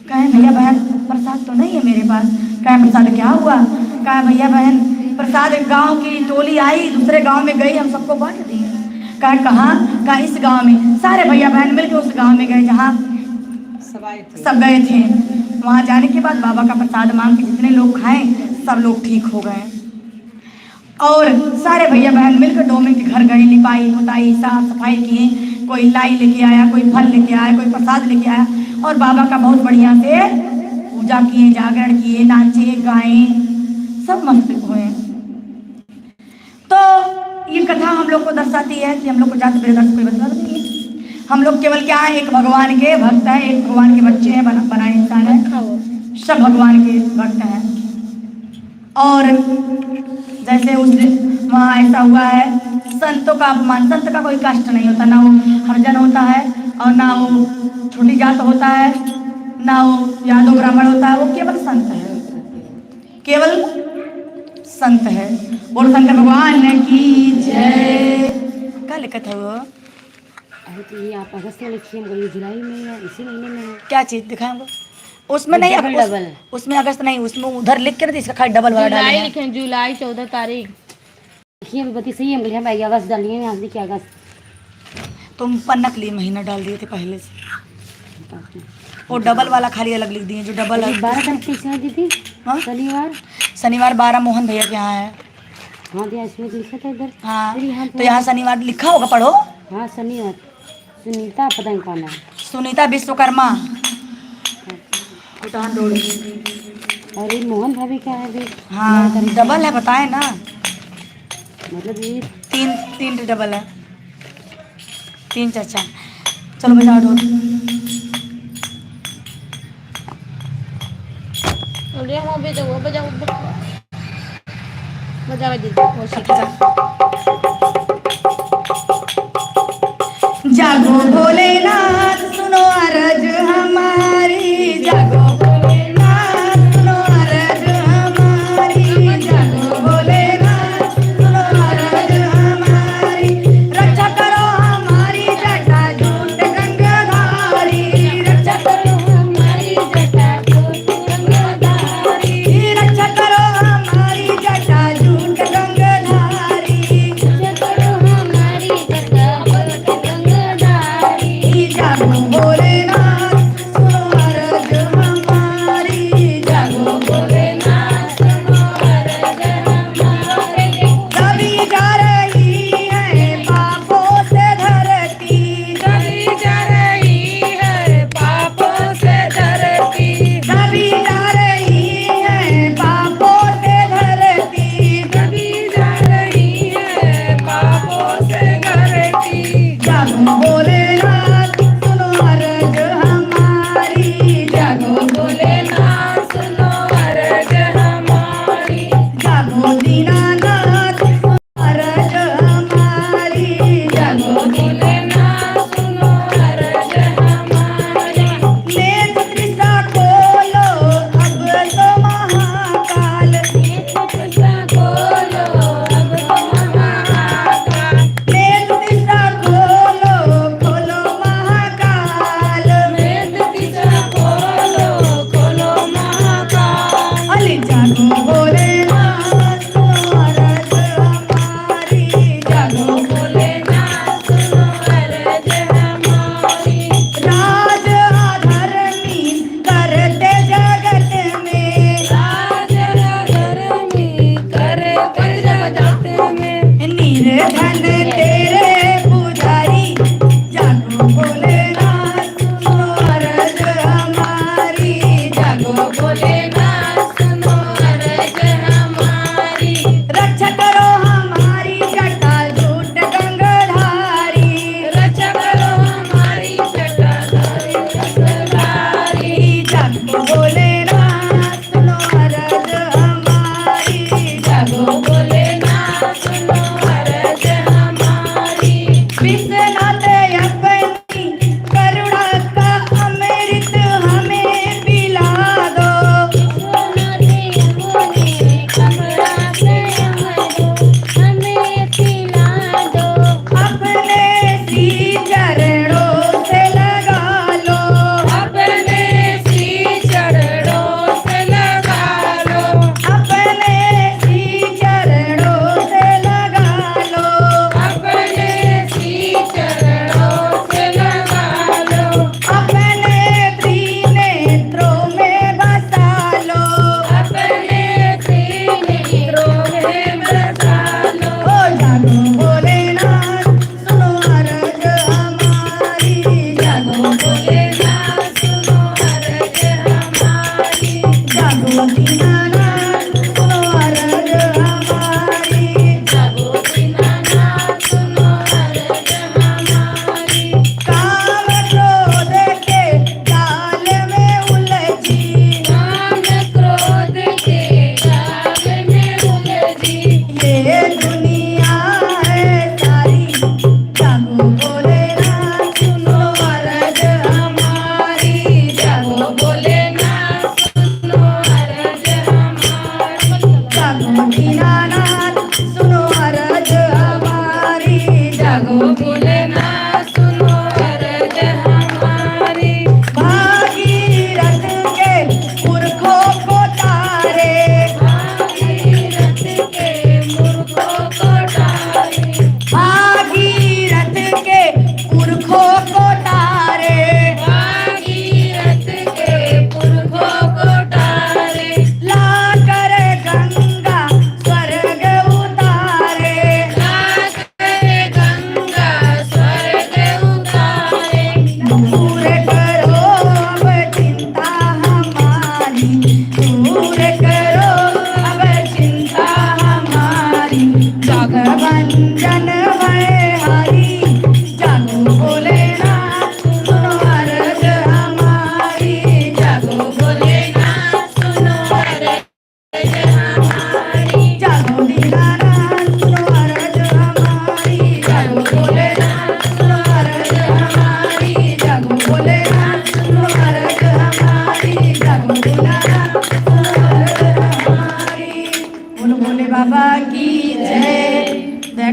कहें भैया बहन प्रसाद तो नहीं है मेरे पास। कहा प्रसाद क्या हुआ? कहा भैया बहन प्रसाद गांव की टोली आई, दूसरे गांव में गई, हम सबको बांट दिए। कहा कहाँ? कहा इस गांव में। सारे भैया बहन मिलकर उस गांव में गए जहाँ सब गए थे। वहाँ जाने के बाद बाबा का प्रसाद मांग के जितने लोग खाएं सब लोग ठीक हो गए। और सारे भैया बहन मिलकर डोमे के घर गए, लिपाई पुताई साफ सफाई किए, कोई लाई लेके आया, कोई फल लेके आया, कोई प्रसाद लेके आया, और बाबा का बहुत बढ़िया से पूजा किए, जागरण किए, नाचे गाए, सब मस्त हुए। तो ये कथा हम लोग को दर्शाती है कि हम लोग को जाति बिरदर्श कोई मतलब नहीं है। हम लोग केवल क्या है, एक भगवान के भक्त हैं, एक भगवान के बच्चे हैं, बनाए इंसान है, सब भगवान के भक्त हैं। और जैसे उस दिन वहाँ ऐसा हुआ है, संतों का अपमान, संत का कोई कष्ट नहीं होता, ना वो हरिजन होता है और ना वो छोटी जात होता है, ना वो यादव ब्राह्मण होता है, वो केवल संत है, केवल संत है। और शंकर भगवान की जय। क्या लिखा था वो? तो ये आप अगस्त में लिखिए, जुलाई में या इसी महीने में है? क्या चीज दिखाएंगे? उसमें नहीं, डबल उसमें अगस्त नहीं, उसमें उधर लिख के नहीं, इसका खाली डबल वाला डालिए। जुलाई लिखें, जुलाई 14 तारीख लिखिए, बती सही है, हम अगस्त डालिए, यहाँ लिखिए अगस्त। तुम पन्नक लिए महीना डाल दिए थे पहले से, वो डबल वाला खाली अलग लिख दिए, जो डबल है। 12 तारीख से दीदी, हाँ? शनिवार 12 मोहन भैया के यहाँ है। हाँ दिया, इसमें लिखा था इधर। हाँ तो यहाँ शनिवार लिखा होगा, पढ़ो। हाँ शनिवार, सुनीता पता नहीं कौन है, सुनीता विश्वकर्मा। अरे मोहन भाभी का है भी। हाँ डबल है, बताए ना, मतलब ये तीन डबल है, 3 चाचा। चलो बजाओ ढोल। बजाओ बजाओ बजाओ दीदी। जागो भोलेनाथ सुनो अरज हमारी, जागो भोलेनाथ सुनो अरज हमारी, जागो भोलेनाथ सुनो अरज हमारी, रक्षा करो हमारी जटा झूठ गंगाधारी, रक्षा करो हमारी जटा झूठ गंगाधारी, रक्षा करो हमारी जटा झूठ गंगाधारी, रक्षा करो हमारी जटा जागो भोलेनाथ सुनो अरज हमारी, जागो भोलेनाथ सुनो अरज हमारी। दबी जा रही है पापों से धरती, दबी जा रही है पापों से धरती, दबी जा रही है पापों से धरती, दबी जा रही है पापों से धरती। जागो भोलेनाथ सुनो अरज हमारी, जागो भोलेनाथ सुनो अरज हमारी, जागो दीनानाथ सुनो अरज हमारी, जागो भोलेनाथ सुनो अरज हमारी। नेत्र दृष्टा खोलो अब तो महाकाल, नेत्र दृष्टा खोलो अब तो महाकाल, नेत्र दृष्टा खोलो खोलो महाकाल, नेत्र दृष्टा खोलो महाकाल। अरे जागो भोलेनाथ सुनो अरज हमारी, जागो भोलेनाथ सुनो अरज हमारी। राज अधर्मी करते जगत में, राज अधर्मी करते जगत में, निर्धन तेरे पुजारी, जागो भोलेनाथ सुनो अरज हमारी, जागो भोलेनाथ सुनो अरज हमारी। रक्षा करो हमारी जटा झूठ गंगाधारी, रक्षा करो हमारी जटा गंगाधारी, जागो भोलेनाथ सुनो अरज हमारी, जागो भोलेनाथ सुनो अरज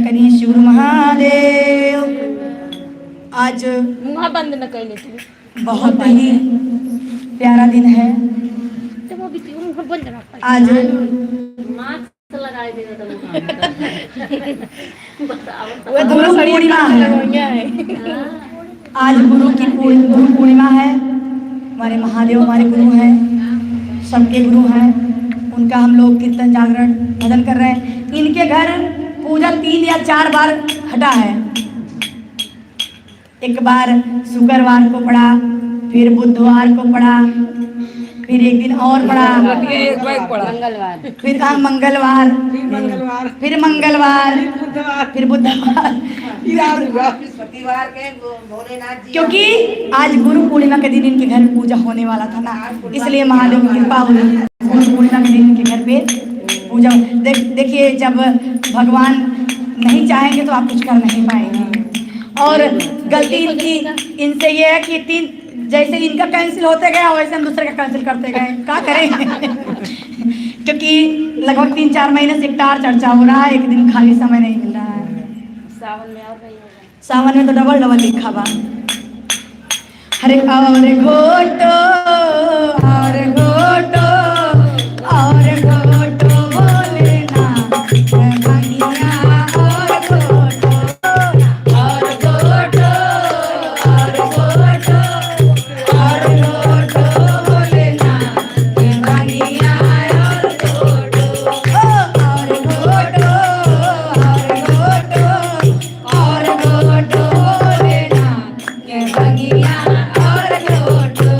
करी शिव महादेव। आज मुँह बंद न कर लेती बहुत ही प्यारा दिन है। तो वो भी मुँह बंद रखा आज मास्क लगाए दे वो गुरु पूर्णिमा है। आज गुरु पूर्णिमा है। हमारे महादेव हमारे गुरु हैं, सबके गुरु हैं। उनका हम लोग कीर्तन जागरण भजन कर रहे हैं। इनके घर पूजा 3 या 4 बार हटा है। एक बार शुक्रवार को पड़ा, फिर बुधवार को पड़ा, फिर एक दिन और पड़ा, एक बार पड़ा, फिर मंगलवार, फिर मंगलवार, फिर बुधवार, क्योंकि आज गुरु पूर्णिमा के दिन इनके घर पूजा होने वाला था ना, इसलिए महादेव की कृपा हुई। गुरु पूर्णिमा के दिन इनके घर पे पूजा। देखिए, जब भगवान नहीं चाहेंगे तो आप कुछ कर नहीं पाएंगे। और गलती इनकी इनसे ये है कि जैसे इनका कैंसिल होते गया वैसे हम दूसरे का कैंसिल करते गए। क्या करें? क्योंकि लगभग 3-4 महीने से गिटार चर्चा हो रहा है, एक दिन खाली समय नहीं मिल रहा है। सावन में तो डबल लिखा बा। हरे और घोटो और घोटो और घोटो बोलेना भंगिया और घोटो और घोटो और घोटो और घोटो बोलेना भंगिया और घोटो और घोटो और घोटो बोलेना भंगिया और घोटो।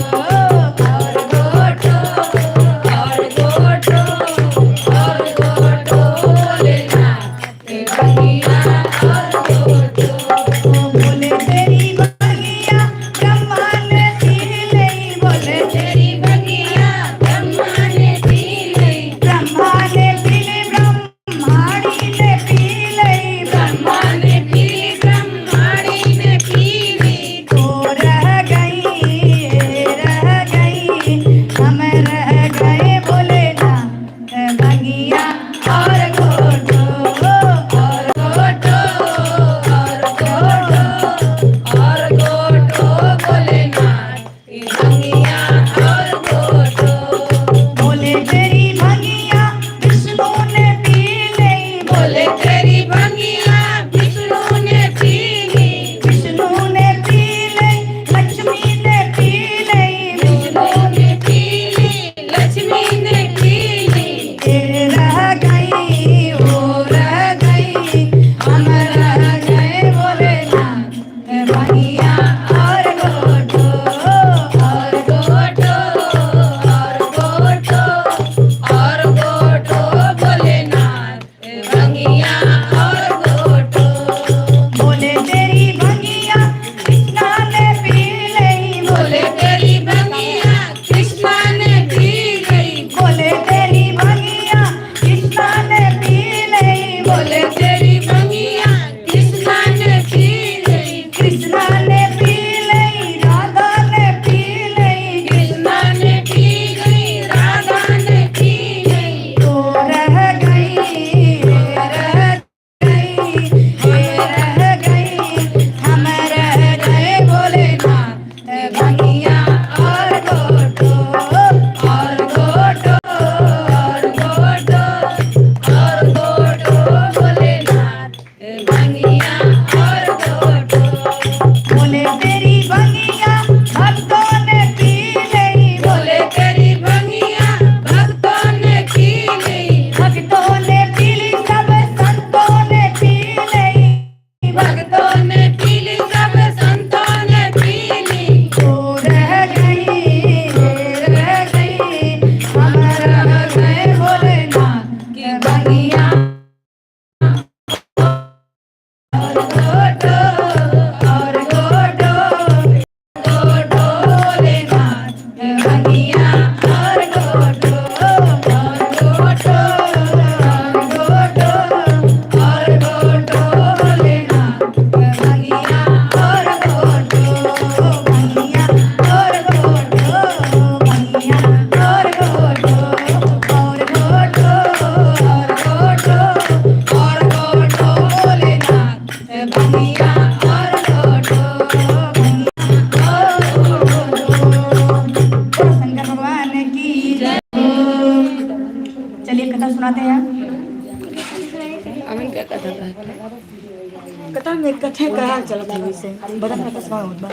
कथा में कथे कहा चलता है वैसे बदन का कसमा होता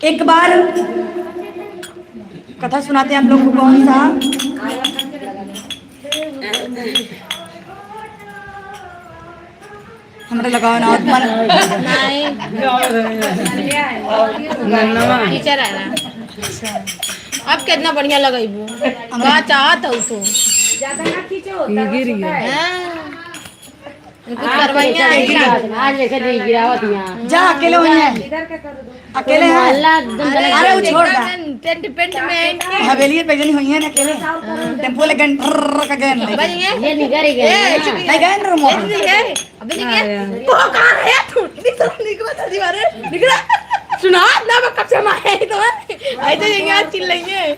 एक बार कथा सुनाते हैं आप लोग को कौन सा हमारे लगाओ ना टीचर आ रहा अब कितना बढ़िया लगाइबू का चाहत हो तो गिर गया आज लेकर नहीं गिरावत यहाँ जा अकेले हुए हैं अकेले हैं अरे वो छोड़ दा टेंट में हवेली पे जनी हुई है ना अकेले टेंपो ले गन का गन ये निगर गए नहीं गन रो मो अबे निकल तो कहां है तू निकल जल्दी मारे निकल सुना ना मैं कब से मारे तो ऐसे यहीं आज चिल्लाएंगे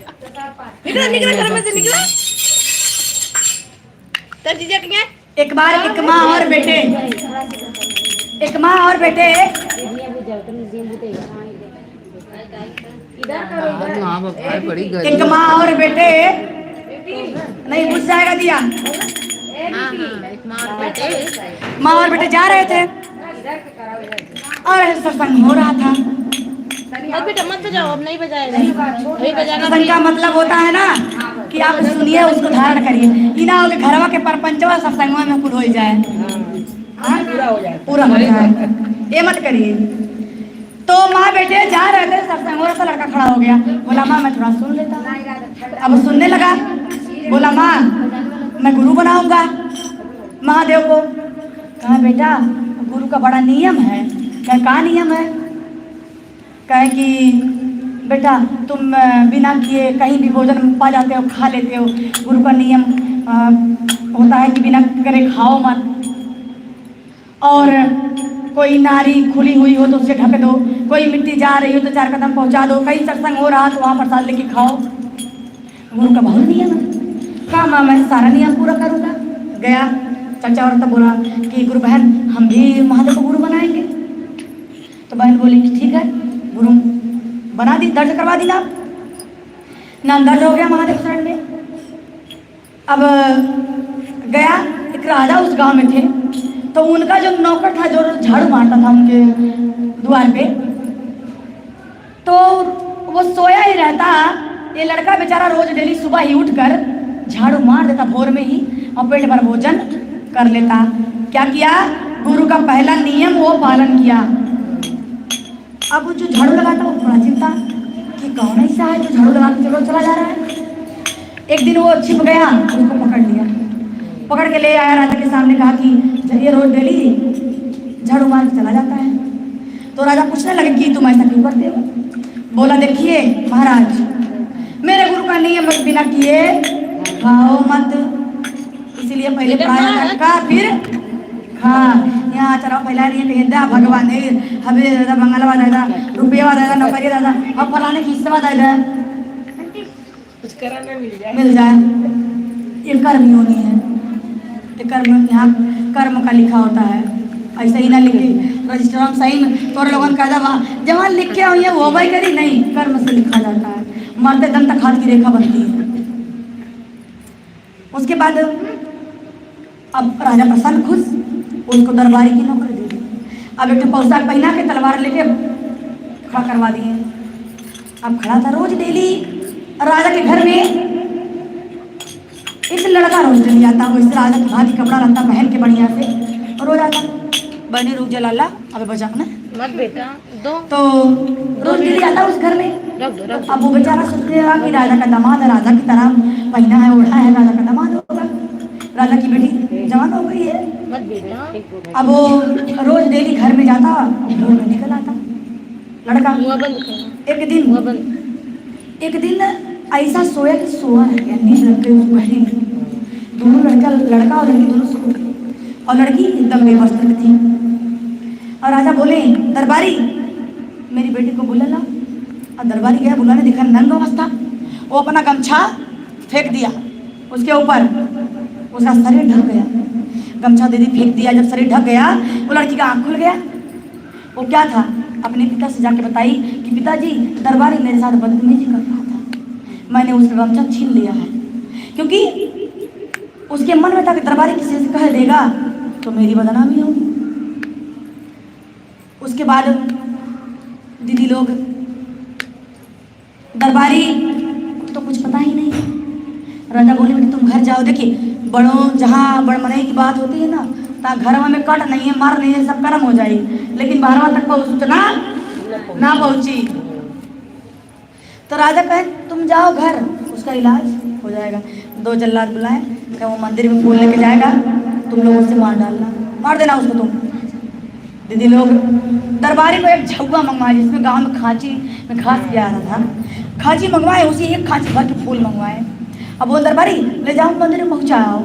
निकल घर में से निकल तर जीजा कहीं एक बार एक माँ और बेटे हाँ बाबा बड़ी एक माँ और बेटे नहीं बुझ जाएगा दिया माँ और बेटे जा रहे थे और सत्संग हो रहा था अब बेटा मत बजाओ अब नहीं बजाएगा अभी बजाना सत्संग का मतलब होता है ना कि आप सुनिए उसको धारण करिए ये ना हो कि घरवा के परपंचवा सत्संगवा में कुल हो जाए पूरा हो जाए ये मत करिए तो माँ बेटे जा रहे थे सत्संग और लड़का खड़ा हो गया बोला माँ मैं थोड़ा सुन लेता हूँ अब सुनने लगा बोला माँ मैं गुरु बनाऊंगा महादेव को कहा बेटा गुरु का बड़ा नियम है क्या नियम है कहे कि बेटा तुम बिना किए कहीं भी भोजन पा जाते हो खा लेते हो गुरु का नियम होता है कि बिना करे खाओ मत और कोई नारी खुली हुई हो तो उसे ढक दो कोई मिट्टी जा रही हो तो 4 कदम पहुंचा दो कहीं सत्संग हो रहा तो वहाँ प्रसाद लेके खाओ गुरु का बहुत नियम है कहा माँ मैं सारा नियम पूरा करूँगा गया चाचा और तब बोला कि गुरु बहन हम भी महादेव को गुरु बनाएंगे तो बहन बोली कि ठीक है गुरु बना दी दर्ज करवा दी नाम दर्ज हो गया महादेव शरण में अब गया एक राजा उस गांव में थे तो उनका जो नौकर था जो झाड़ू मारता था उनके द्वार पे तो वो सोया ही रहता ये लड़का बेचारा रोज डेली सुबह ही उठकर झाड़ू मार देता भोर में ही और पेट भर भोजन कर लेता क्या किया गुरु का पहला नियम वो पालन किया अब वो जो झाड़ू लगाता वो बड़ा चिंता कि कौन ऐसा है जो झाड़ू लगा के चला जा रहा है एक दिन वो छिप गया उसको पकड़ के ले आया राजा के सामने कहा कि ये रोज डेली झाड़ू मार के चला जाता है तो राजा पूछने लगे कि तुम ऐसा क्यों करते हो बोला देखिए महाराज मेरे गुरु का नियम बिना किए खाओ मत इसीलिए पहले प्राण रखा फिर हाँ यहाँ चलो पहला नहीं दा भगवान ने हमें दादा मंगलवा दादा रुपया दादा नौकरी दादा अब फलाने की हिस्सा दादा कुछ कराना मिल जाए ये कर्म होनी है ये कर्म यहाँ कर्म का लिखा होता है ऐसा ही ना लिखे रजिस्टर में सही में तोरे लोगन का दवा जहाँ लिखे हुई है वो भाई करी नहीं कर्म से लिखा जाता है मरते दम तक हाथ की रेखा बनती है उसके बाद अब राजा प्रसन्न खुश उनको दरबारी की नौकरी दे दी अब एक पोशाक पहना के तलवार लेके खड़ा करवा दिए अब खड़ा था रोज डेली राजा के घर में एक लड़का रोज डेली आता वो इस राजा की भांति कपड़ा लत्ता पहन के बढ़िया से रोज आता बनी रुक जलाला अब बजाना मत बेटा दो तो रोज डेली आता उस घर में रख दो अब वो बेचारा सोचते रहा कि राजा का दामाद है राजा की तरह पहना है ओढ़ा है राजा का दामाद होगा राजा की बेटी जवान हो गई है मत बेटा अब वो रोज डेली घर में जाता भोर में निकल आता लड़का मुंह बंद कर एक दिन ऐसा सोया कि सोआ रह गया नींद लग गई उसको गहरी में दोनों लड़का और लड़की दोनों सो गए और लड़की एकदम बेवस्त्र थी और राजा बोले दरबारी मेरी बेटी को बुला ला और दरबारी गया बुलाने देखा नंग अवस्था वो अपना गमछा फेंक दिया उसके ऊपर उसका शरीर ढक गया गमछा दे दी फेंक दिया जब शरीर ढक गया वो लड़की का आँख खुल गया वो क्या था अपने पिता से जाके बताई कि पिताजी दरबारी मेरे साथ बदतमीजी कर रहा था मैंने उसका गमछा छीन लिया है क्योंकि उसके मन में था कि दरबारी किसी से कह देगा तो मेरी बदनामी होगी उसके बाद दीदी लोग दरबारी तो कुछ पता ही नहीं। राजा बोले बेटी तुम घर जाओ। देखिए बड़ों जहाँ बड़मने की बात होती है ना, तो घरवा में कट नहीं है, मार नहीं है, सब कर्म हो जाएगी, लेकिन बाहरवा तक सूचना ना पहुंची। तो राजा कहे तुम जाओ घर, उसका इलाज हो जाएगा। 2 जल्लाद बुलाए, कहे वो मंदिर में फूल लेके जाएगा, तुम लोग उसे मार डालना, मार देना उसको तुम। दीदी लोग दरबारी को एक झुग्गा मंगवाए, जिसमें गांव में खांची में घास भी आ रहा था, खांची मंगवाए, उसी एक खांची भर के फूल मंगवाए। अब वो दरबारी ले जाओ मंदिर में पहुँचाओ।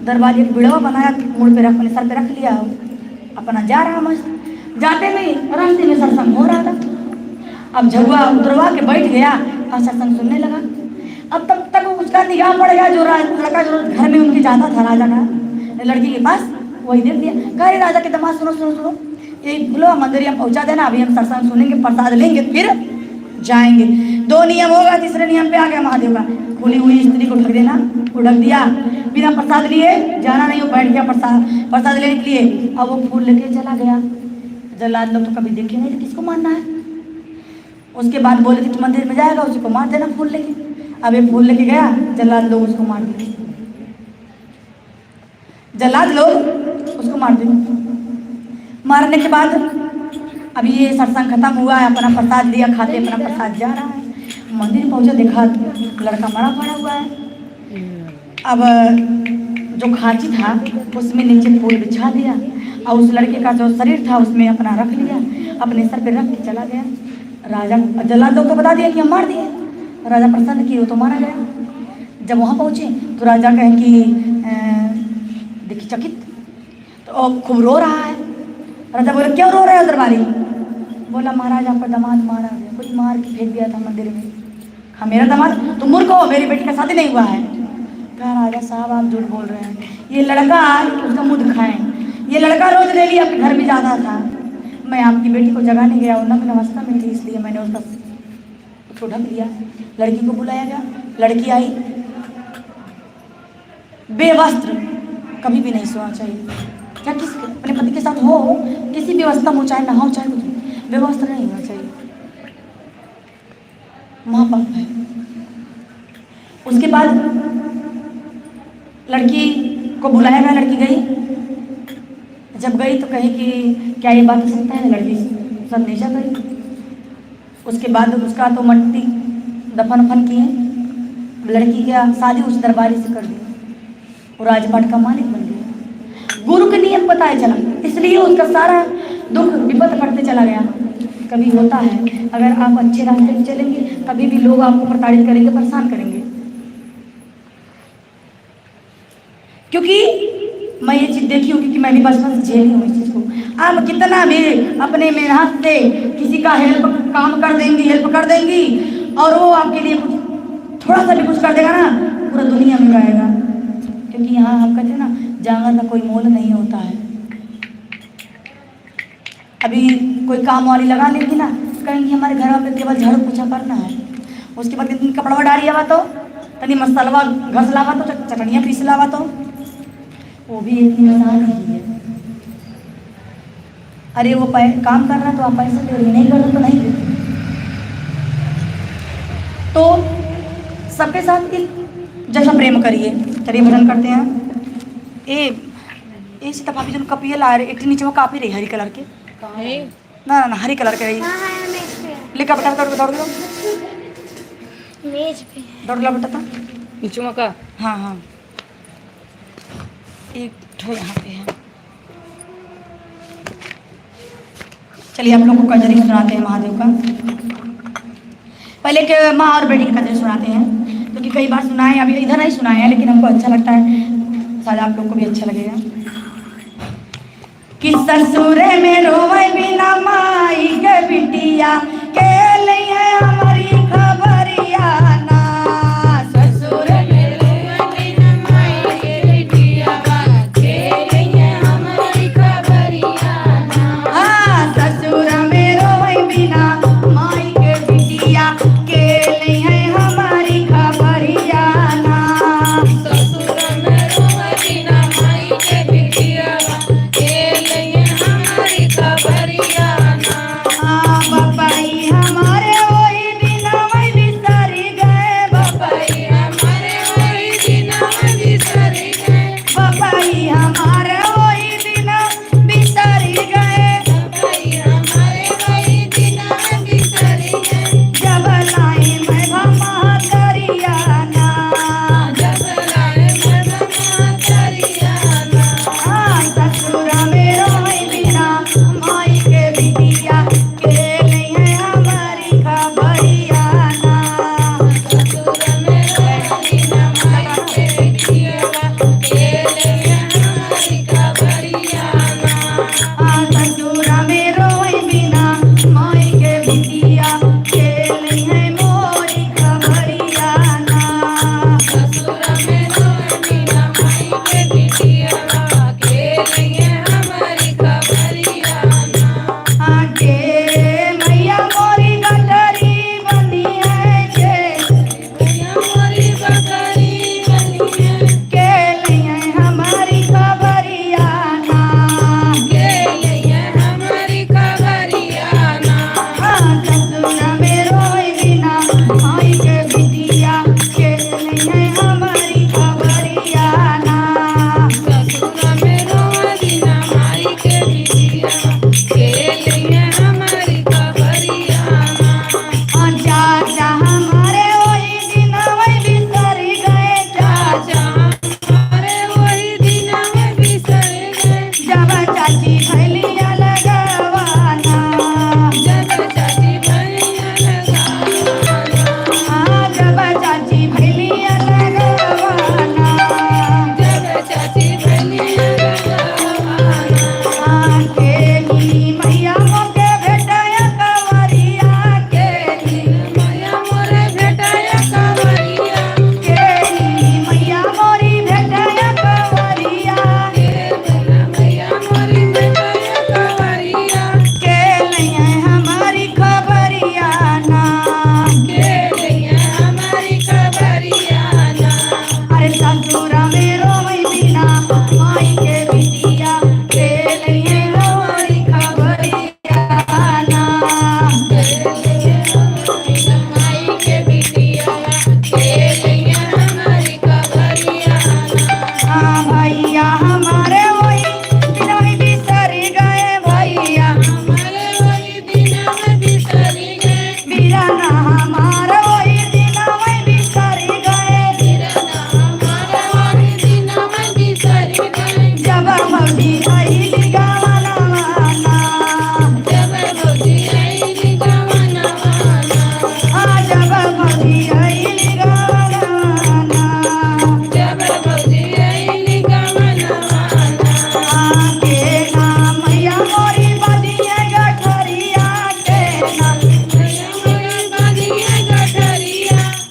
दरबारी एक बिड़वा बनाया, मुड़ पे रख, अपने सर पे रख लिया, अपना जा रहा मस्त। जाते में रास्ते में सत्संग हो रहा था। अब झुग्गा उतरवा के बैठ गया और सत्संग सुनने लगा। अब तब तक उसका निगाह पड़ गया, जो लड़का जो घर में उनकी जाता था राजा का लड़की के पास, वही देख लिया। कहे राजा के दामाद सुनो सुनो सुनो, ये बोलो मंदिर हम पहुँचा देना, अभी हम सत्संग सुनेंगे, प्रसाद लेंगे, फिर जाएंगे। 2 नियम होगा, तीसरे नियम पे आ गया महादेव का। खुली हुई स्त्री को ढक देना, वो ढक दिया, बिना प्रसाद लिए जाना नहीं, वो बैठ गया प्रसाद लेने के लिए। अब वो फूल लेके चला गया। जल्लाद लोग तो कभी देखे नहीं, किसको मानना है। उसके बाद बोले कि तू मंदिर में जाएगा, उसी को मार देना फूल लेके। अब एक फूल लेके गया, जल्लाद लोग उसको मार दिए। जल्लाद लोग उसको मार दिए। मारने के बाद अभी ये सत्संग खत्म हुआ है, अपना प्रसाद लिया, खाते अपना प्रसाद जा रहा है। मंदिर पहुंचा, देखा लड़का मरा पड़ा हुआ है। अब जो खांची था उसमें नीचे फूल बिछा दिया, और उस लड़के का जो शरीर था उसमें अपना रख लिया, अपने सर पे रख के चला गया। राजा जल्लाद लोग तो बता दिया कि हम मार दिए। राजा प्रसन्न किए, वो तो मारा गया। जब वहाँ पहुँचे तो राजा कहे कि देखिए चकित, तो खूब रो रहा है। राजा बोले क्यों रो रहे हो दरबारी? बोला महाराज आपका दामाद मारा गया, कोई मार के फेंक दिया था मंदिर में। हाँ मेरा दामाद? तुम मूर्ख हो, मेरी बेटी का शादी नहीं हुआ है। कहा राजा साहब आप झूठ बोल रहे हैं, ये लड़का उसका मुँह दिखाएं, ये लड़का रोज डेली आपके घर में जाता था। मैं आपकी बेटी को जगाने गया, वो नग्न अवस्था में थी, इसलिए मैंने उसको ढक लिया। लड़की को बुलाया गया, लड़की आई। बेवस्त्र कभी भी नहीं सोना चाहिए, क्या किसी अपने पति के साथ हो, किसी भी अवस्था में, चाहे नहाओ चाहे कुछ, बेवस्त्र नहीं होना चाहिए, महापाप है। उसके बाद लड़की को बुलाया गया, लड़की गई। जब गई तो कही कि क्या ये बात हो सकता है? लड़की सब नीचा गई। उसके बाद उसका तो मट्टी दफन वफन किए। लड़की की शादी उस दरबारी से कर दी, वो राजपाट का मालिक बन गया। गुरु के नियम बताए चला, इसलिए उसका सारा दुख विपद करते चला गया। कभी होता है, अगर आप अच्छे रास्ते में चलेंगे, कभी भी लोग आपको प्रताड़ित करेंगे, परेशान करेंगे। क्योंकि मैं ये चीज़ देखी हूँ, क्योंकि मैं भी बचपन से झेली हूँ इस चीज़ को। आप कितना भी अपने मेहनत से किसी का काम कर देंगी, और वो आपके लिए कुछ थोड़ा सा भी कुछ कर देगा ना, पूरा दुनिया में गाएगा। क्योंकि यहाँ हम कहते हैं ना, जांगर का कोई मोल नहीं होता है। अभी कोई काम वाली लगा लेगी ना, कहेंगी हमारे घर में केवल झाड़ू पोछा करना है, उसके बाद कितनी कपड़ा डाली आवा तो, तनी मसालवा घस लावा तो, चटनियाँ पीस लावा तो, वो भी इतनी आसान नहीं है। अरे वो काम कर रहा तो आप पैसे दे रहे, नहीं कर रहे तो नहीं देते। तो सबके साथ एक जैसा प्रेम करिए। चलिए भजन करते हैं। ए सीताभाभी जो कपिए ला रहे, एक नीचे वो कापी रही हरी कलर के, ना ना हरी कलर के रही। लिखा बता दौड़ दो मेज पे दौड़ ला बेटा था नीचे का। हाँ हाँ, एक ठो यहाँ पे है। चलिए आप लोग को कजरी सुनाते हैं महादेव का। पहले के माँ और बेटी की कजरी सुनाते हैं, क्योंकि कई बार सुनाए, अभी इधर नहीं सुनाए हैं, लेकिन हमको अच्छा लगता है, शायद आप लोग को भी अच्छा लगेगा। कि ससुर में रोवे बिना माई के बिटिया के लिए हमारी खबरिया ना। ससुर में रोवे बिना माई के बिटिया के लिए हमारी खबरिया ना। हाँ, ससुर में रोवे बिना माई के बिटिया के लिए हमारी खबरिया ना। ससुर में रोवे बिना माई के बिटिया के लिए हमारी खबरिया ना। चाचा हमारे वही दिन वही बिसर गए चाचा जब चाची भैलिया लगवाना जब चाची भैलिया लगवाना केली मैया मोके भेटाया कवरिया केली मैया मोरी भेटाया कवरिया के लइया हमारी खबरिया ना अरे ससुरा मेरो वही बिना माई के बिटिया के लइया हमारी खबरिया ना हाँ भैया हमारे वही बिना वही बिसर गए भैया बीराना हमारे वही बिना वही बिसर गए जब भौजी आइली गावाना जब भौजी आइली गावाना के नाम मैया मोरी बदिए गठरिया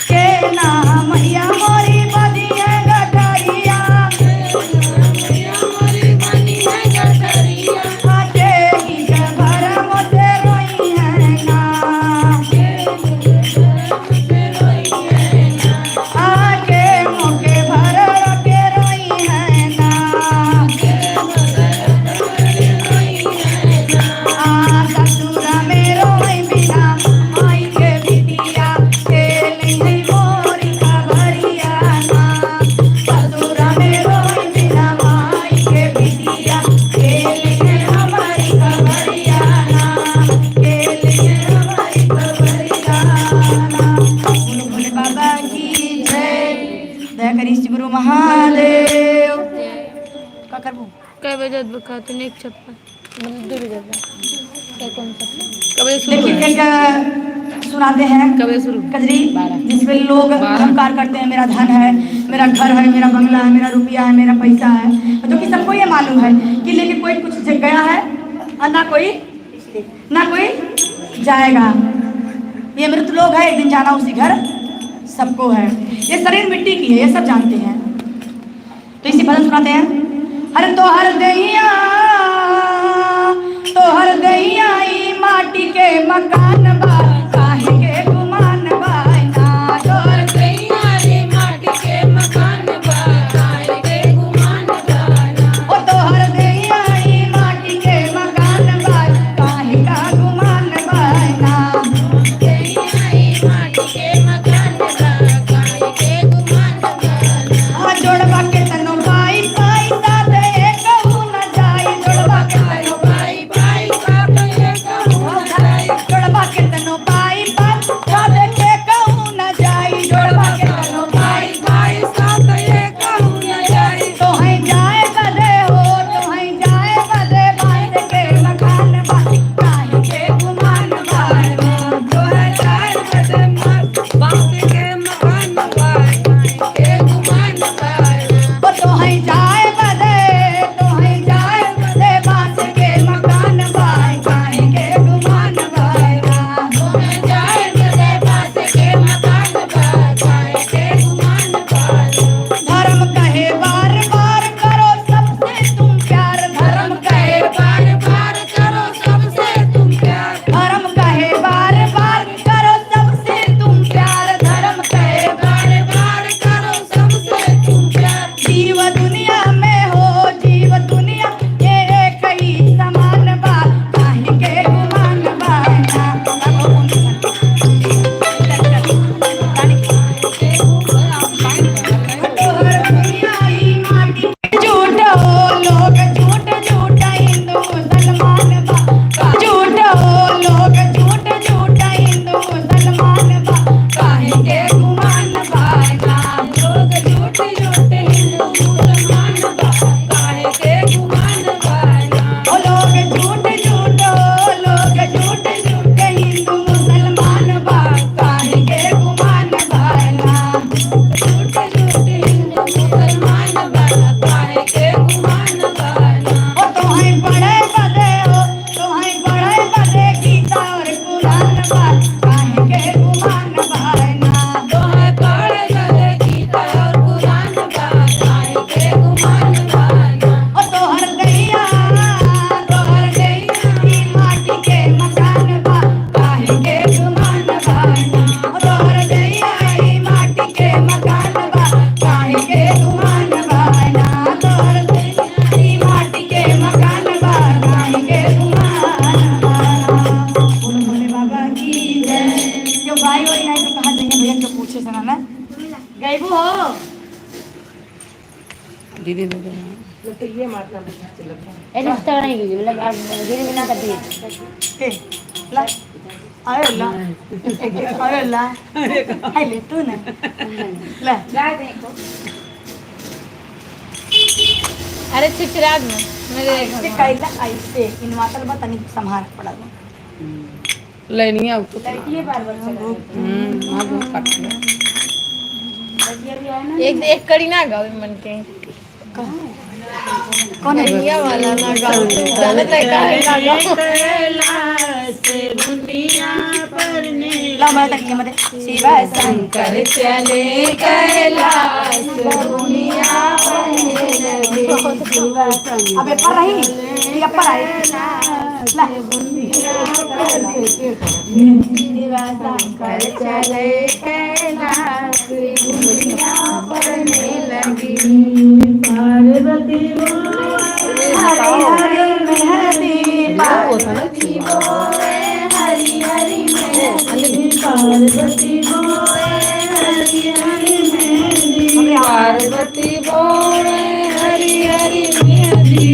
के नाम मैया मोरी बदिए गठरिया आटे की भर मोटे रोई है ना आके मोके भर के रोई है ना ससुरा मेरो वही बिना माई के बिटिया के लइहे मोरी खबरिया ना ससुरा मेरो वही बिना माई के बिटिया के लइहे हमारी खबरिया ना के लइहे हमारी खबरिया ना बोलो भोले बाबा की जय दया करी श्री गुरु महादेव का करबो काय बजत बखातून एक छप्पन मतलब 2 बजत क्या कौन सा कब शुरू देखिए है? एक सुनाते हैं कब शुरू? कजरी जिसमें लोग अहंकार करते हैं मेरा धन है मेरा घर है मेरा बंगला है मेरा रुपया है मेरा पैसा है जो कि सबको ये मालूम है कि लेकिन कोई कुछ गया है और ना कोई जाएगा। ये मृत लोग है, एक दिन जाना उसी घर सबको है। ये शरीर मिट्टी की है, ये सब जानते हैं। तो इसी भजन सुनाते हैं। हर तो हर दहिया ई माटी के मकान बा काहे के गुमान बा ना तोहर दहिया ई माटी के मकान बा काहे के गुमान बा ना ओ तोहर दहिया ई माटी के मकान बा काहे का गुमान बा ना दहिया ई माटी के मकान बा काहे के गुमान बा ना जोड़वा के तनो पाई पैसा दे कहू न जाई दीदी दे दे। ऐसे तो नहीं कीजिए मतलब आप धीरे बिना कर दिए के ला अरे ला अरे ला आई ले तू ना ला अरे चिचिराग में मेरे ऐसे कैला ऐसे इन मातल बा तनी संभाल पड़ा दो लेनी है तो ये बार बार चला हां वो काट लिया। ये भी है ना एक कड़ी ना गाओ मन के कौन है ये वाला ना गाओ जानत है का है ना गाओ ला मैं तक ये मत शिव शंकर चले कैलाश दुनिया अबे पर रही ये पर आई ला शिव शंकर चले कैलाश दुनिया पड़ने लगी पार्वती हरि हरि मेहंदी पार्वती बोले हरि हरि मेहंदी पार्वती बोले हरि हरि मेहंदी पार्वती बोले हरि हरि मेहंदी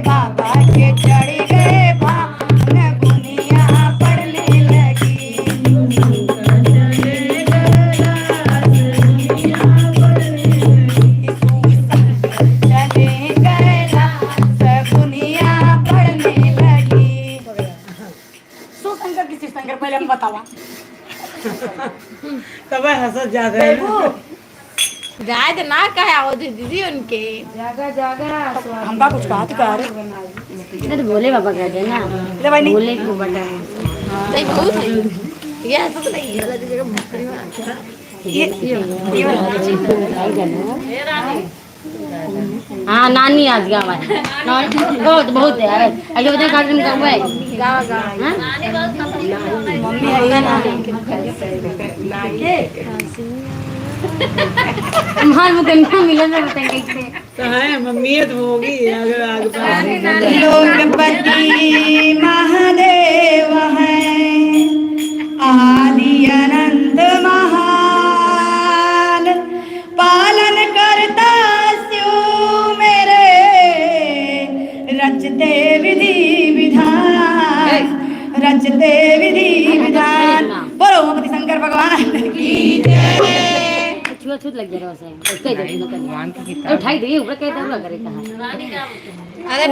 बाबा जाए तो ना कहे आओ दीदी उनके जागा जागा हमका कुछ कहा तो कर इधर तो भोले बाबा कह देना ले भाई नहीं भोले को बटा नहीं बहुत है ये ऐसा तो नहीं है जगह भूखरी में हाँ नानी आज गाँव है बहुत बहुत है अरे अजय बता कार्यक्रम कब है गाँव गाँव मम्मी है ना हमारे मुकन्ना मिले तो बताएंगे कैसे तो है मम्मी तो होगी अगर आगे लोकपति महादेव है आदि अनंत महान पालन करता स्यु मेरे रचते विधि विधान रचते विधि विधान बोलो उमापति शंकर भगवान की छूत लग जा रहा है कह दे भगवान की उठाई दे ऊपर कह दे करे कहां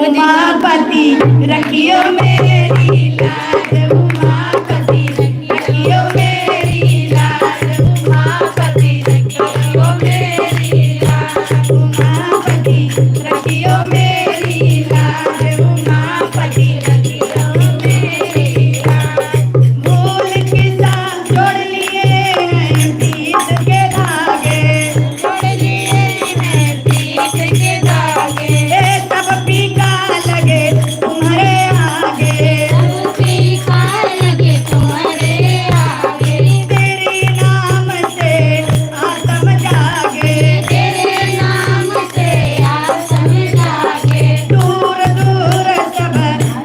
उमापति रखियो मेरी लाज उमापति रखियो मेरी लाज उमापति रखियो मेरी लाज उमापति रखियो मेरी लाज उमापति रखियो मेरी लाज भूल के साथ जोड़ लिए हैं तीस के धागे जोड़ लिए हैं तीस के धागे सब फीका लगे तुम्हारे आगे फीका लगे तुम्हारे आगे तेरे नाम से आसम जागे तेरे नाम से आसम जागे दूर दूर सब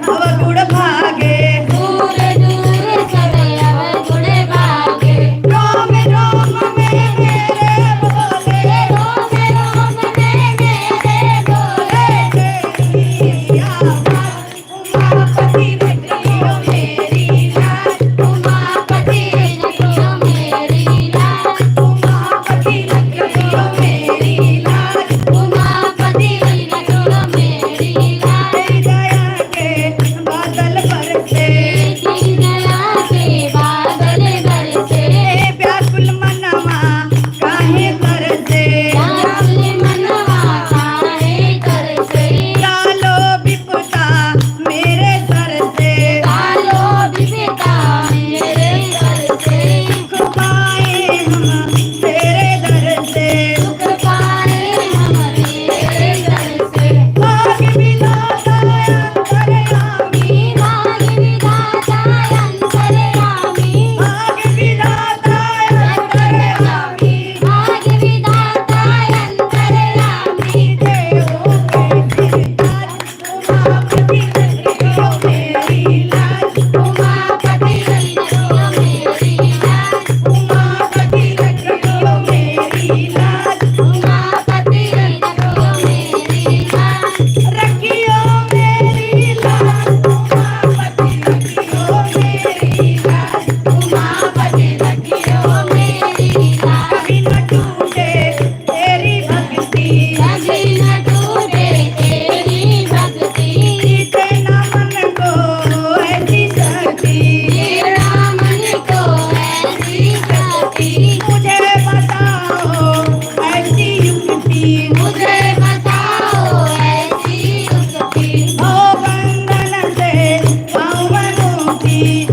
अवगुण भागे दूर दूर सब अवगुण भागे रोम रोम में मेरे बोले रोम रोम में मेरे बोले उमापति रखियो मेरी लाज उमापति रखियो मेरी लाज उमापति रखियो मेरी लाज उमापति रखियो मेरी लाज दया के बादल बरसे दया के बादल बरसे व्याकुल मनवा काहे करसे व्याकुल मनवा काहे करसे डालो विपदा मेरे सर से डालो विपदा मेरे सर से सुख पाए हम तेरे दर से सुख पाए हम तेरे दर से भाग विधाता अंतर्यामी भाग विधाता अंतर्यामी भाग विधाता अंतर्यामी भाग विधाता अंतर्यामी देवो उमापति रखियो मेरी लाज उमापति रखियो मेरी लाज उमापति रखियो मेरी लाज उमापति रखियो मेरी लाज रखियो मेरी लाज उमापति रखियो मेरी लाज उमापति रखियो मेरी लाज कभी न टूटे तेरी भक्ति कभी न टूटे तेरी भक्ति जीते ना मन को ऐसी शक्ति तेरा मन को ऐसी शक्ति मुझे बताओ ऐसी युक्ति मुझे बताओ ऐसी युक्ति ओ बंधन से पावन मुक्ति ओ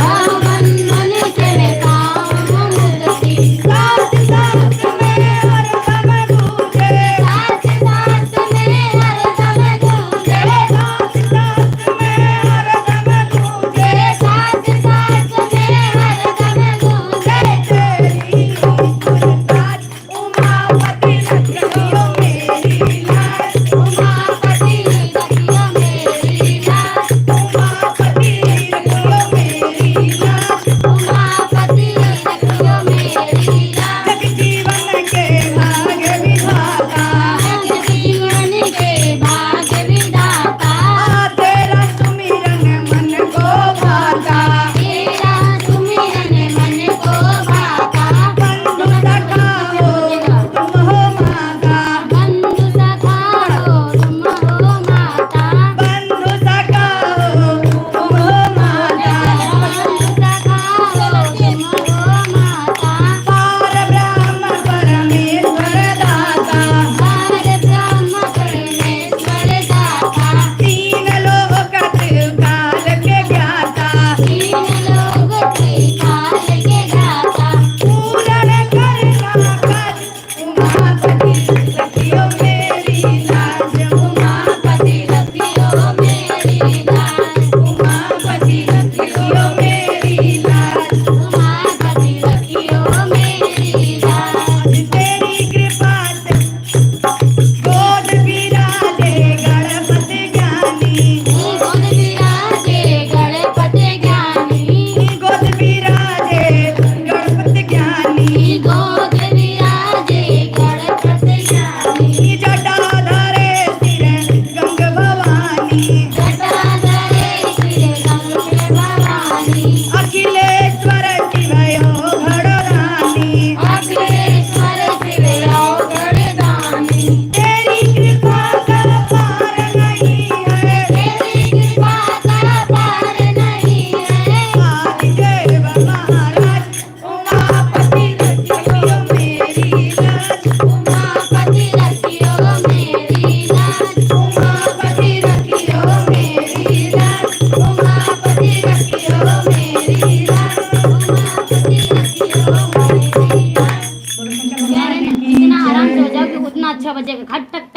बंधन से पावन मुक्ति साथ साथ में हरदम गूंजे साथ साथ में हरदम गूंजे साथ साथ में हरदम गूंजे साथ साथ में हरदम गूंजे तेरी उमापति रखियो मेरी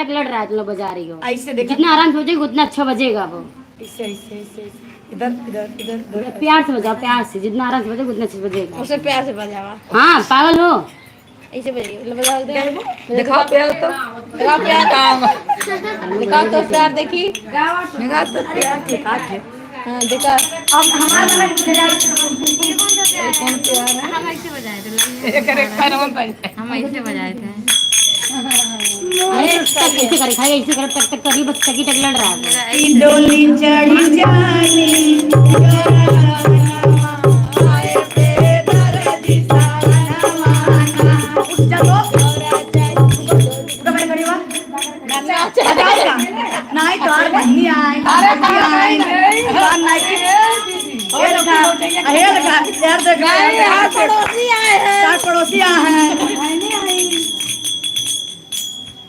टक लड़ रहा है, तुम लोग बजा रही हो। ऐसे देखो, जितना आराम से बजेगा उतना अच्छा बजेगा वो। इससे ऐसे ऐसे इधर इधर इधर इधर। प्यार से बजाओ, प्यार से, जितना आराम से बजेगा उतना अच्छा बजेगा। उसे प्यार से बजावा, हाँ पागल हो। ऐसे बजाइए, बजा दे। दिखाओ प्यार तो, दिखाओ प्यार, दिखाओ तो प्यार, देखी दिखा तो प्यार के काटे। हाँ दिखा। अब हमारा वाला कौन प्यार है? हम ऐसे बजाए थे, एक एक पैरवा पे। हम ऐसे बजाए थे। ऐसे करे खाएगा, ऐसे करे टक टक करी, बस टकी टक लड़ रहा है। की डोली चढ़ी जानी नहीं तो और बहनी आए, अरे आए पड़ोसी आए हैं, पड़ोसी आए हैं।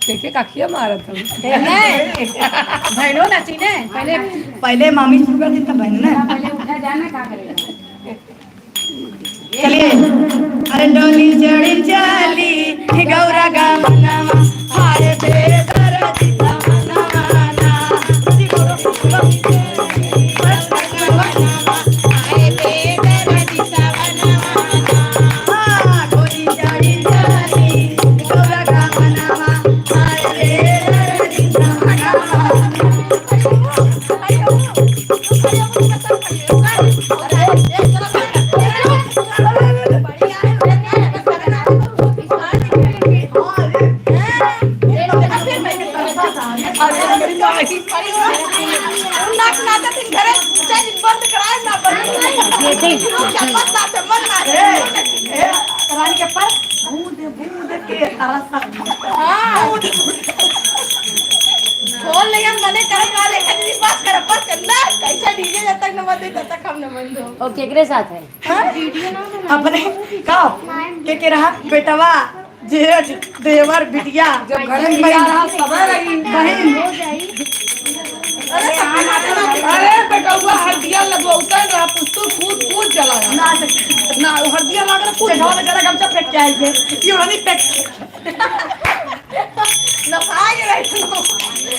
देखे काखिया मारा था। बहनों नाची ने पहले, पहले मामी शुरू कर दी तब बहन ने। पहले उठा जाना क्या करेगा। चलिए, अरे डोली चढ़ी चाली गौरा गावनवा हाय बेदर्दी तमन्ना रानी के पास बूंद बूंद के आसा बोल ले हम मने करे का लेके दी पास कर पास करना कैसा डीजे जब तक न बजे तब तक हम न बंद हो। और केकरे साथ है। अपने का के रहा बेटवा जेठ देवर बिटिया जब घर में आ रहा समय लगी। बहन अरे बेटा हुआ हल्दिया लगवा उतर रहा, पुस्तक कूद कूद चला गया। ना ना हल्दिया लग रहा कुछ। चढ़ावा जरा गमछा फेंक के आई थे, ये वाली फेंक न खाए रहे तो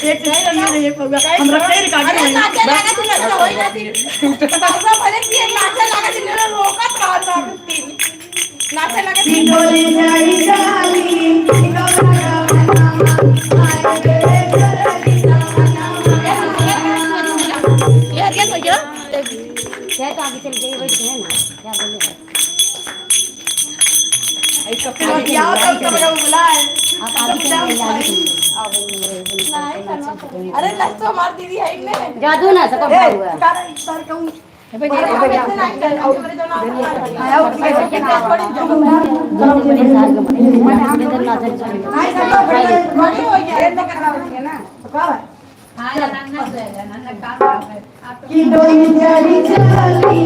एक नहीं रही है, ये होगा हम रखे रिकॉर्ड अरे में। नाचे लगा तू ना होई ना थी बाबा भले कि नाचे लगा तू ने रोका था ना तीन नाचे लगा की डोली चढ़ी चाली गौरा गावनवा हाय बेदर्दी ये क्या सोच रहा क्या तो आगे चल गई बैठी है ना, क्या बोले क्या होता उसका बड़ा बुलाए। आप आगे चल गई, आगे चल गई। अरे लग तो हमारी दीदी है ने जादू ना सबका भाई हुआ है। कार सर कहूं की डोली चढ़ी चाली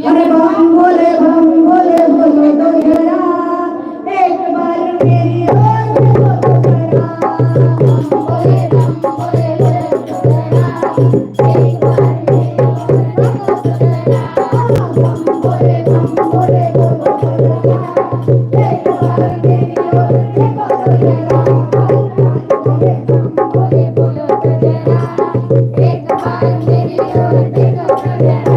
अरे बम भोले बोलो तो जरा एक बार मेरी ओर देखो तो जरा बम भोले बोलो तो जरा एक बार मेरी ओर देखो तो जरा बम भोले बोलो तो जरा एक बार मेरी ओर देखो तो जरा बम भोले बोलो तो जरा एक बार मेरी ओर देखो तो जरा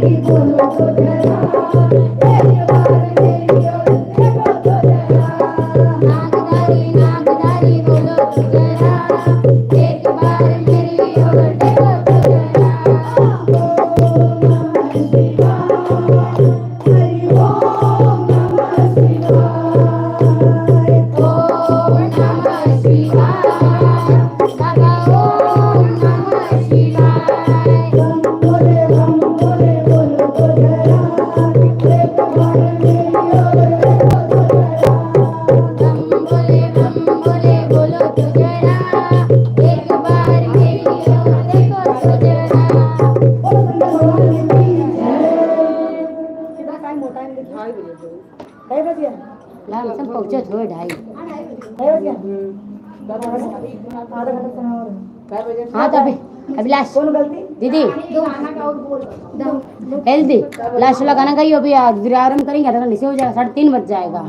नागदारी बोलो तो जरा, एक बार मेरी ओर देखो तो जरा। नागदारी नागदारी बोलो तो जरा, एक बार मेरी ओर देखो तो जरा। ओम नमः शिवाय, हरि ओम नमः शिवाय। ओम नमः शिवाय, बाबा ओम नमः शिवाय। बम बोले बोलो तो जरा, एक बार मेरी ओर देखो तो जरा। बम बोले बोलो तो जरा, एक बार मेरी ओर देखो तो जरा। बोलो शंकर भगवान की जय। कितना टाइम होता है? 2:30 बजे। लाल सब पहुंचे थोड़े 2:30। 2:30 बजे। आधा घंटा समय और। हाँ तो अभिलाष कौन गलती? दीदी हेल्दी लास्ट वाला गाना गाइए अभी आराम करेंगे आधा घंटे से हो जाएगा 3:30 बज जाएगा।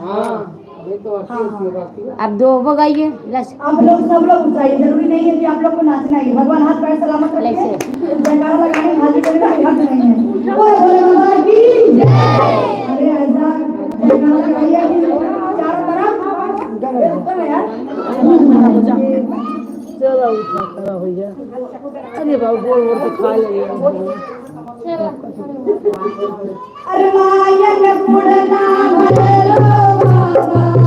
अब 2 वो गाइए लास्ट। आप लोग सब लोग चाहिए, जरूरी नहीं है कि आप लोग को नाचना है। भगवान हाथ पैर सलामत रखे, जयकारा लगाने हाजिर करने का हक नहीं है। बोले भोले बाबा की जय। अरे ऐसा जयकारा लगाइए कि चारों तरफ यार। चलो खड़ा हो गया। अरे बाबू बोल बोल के खा ले। अरे माया के पुड़ना भले लो बाबा,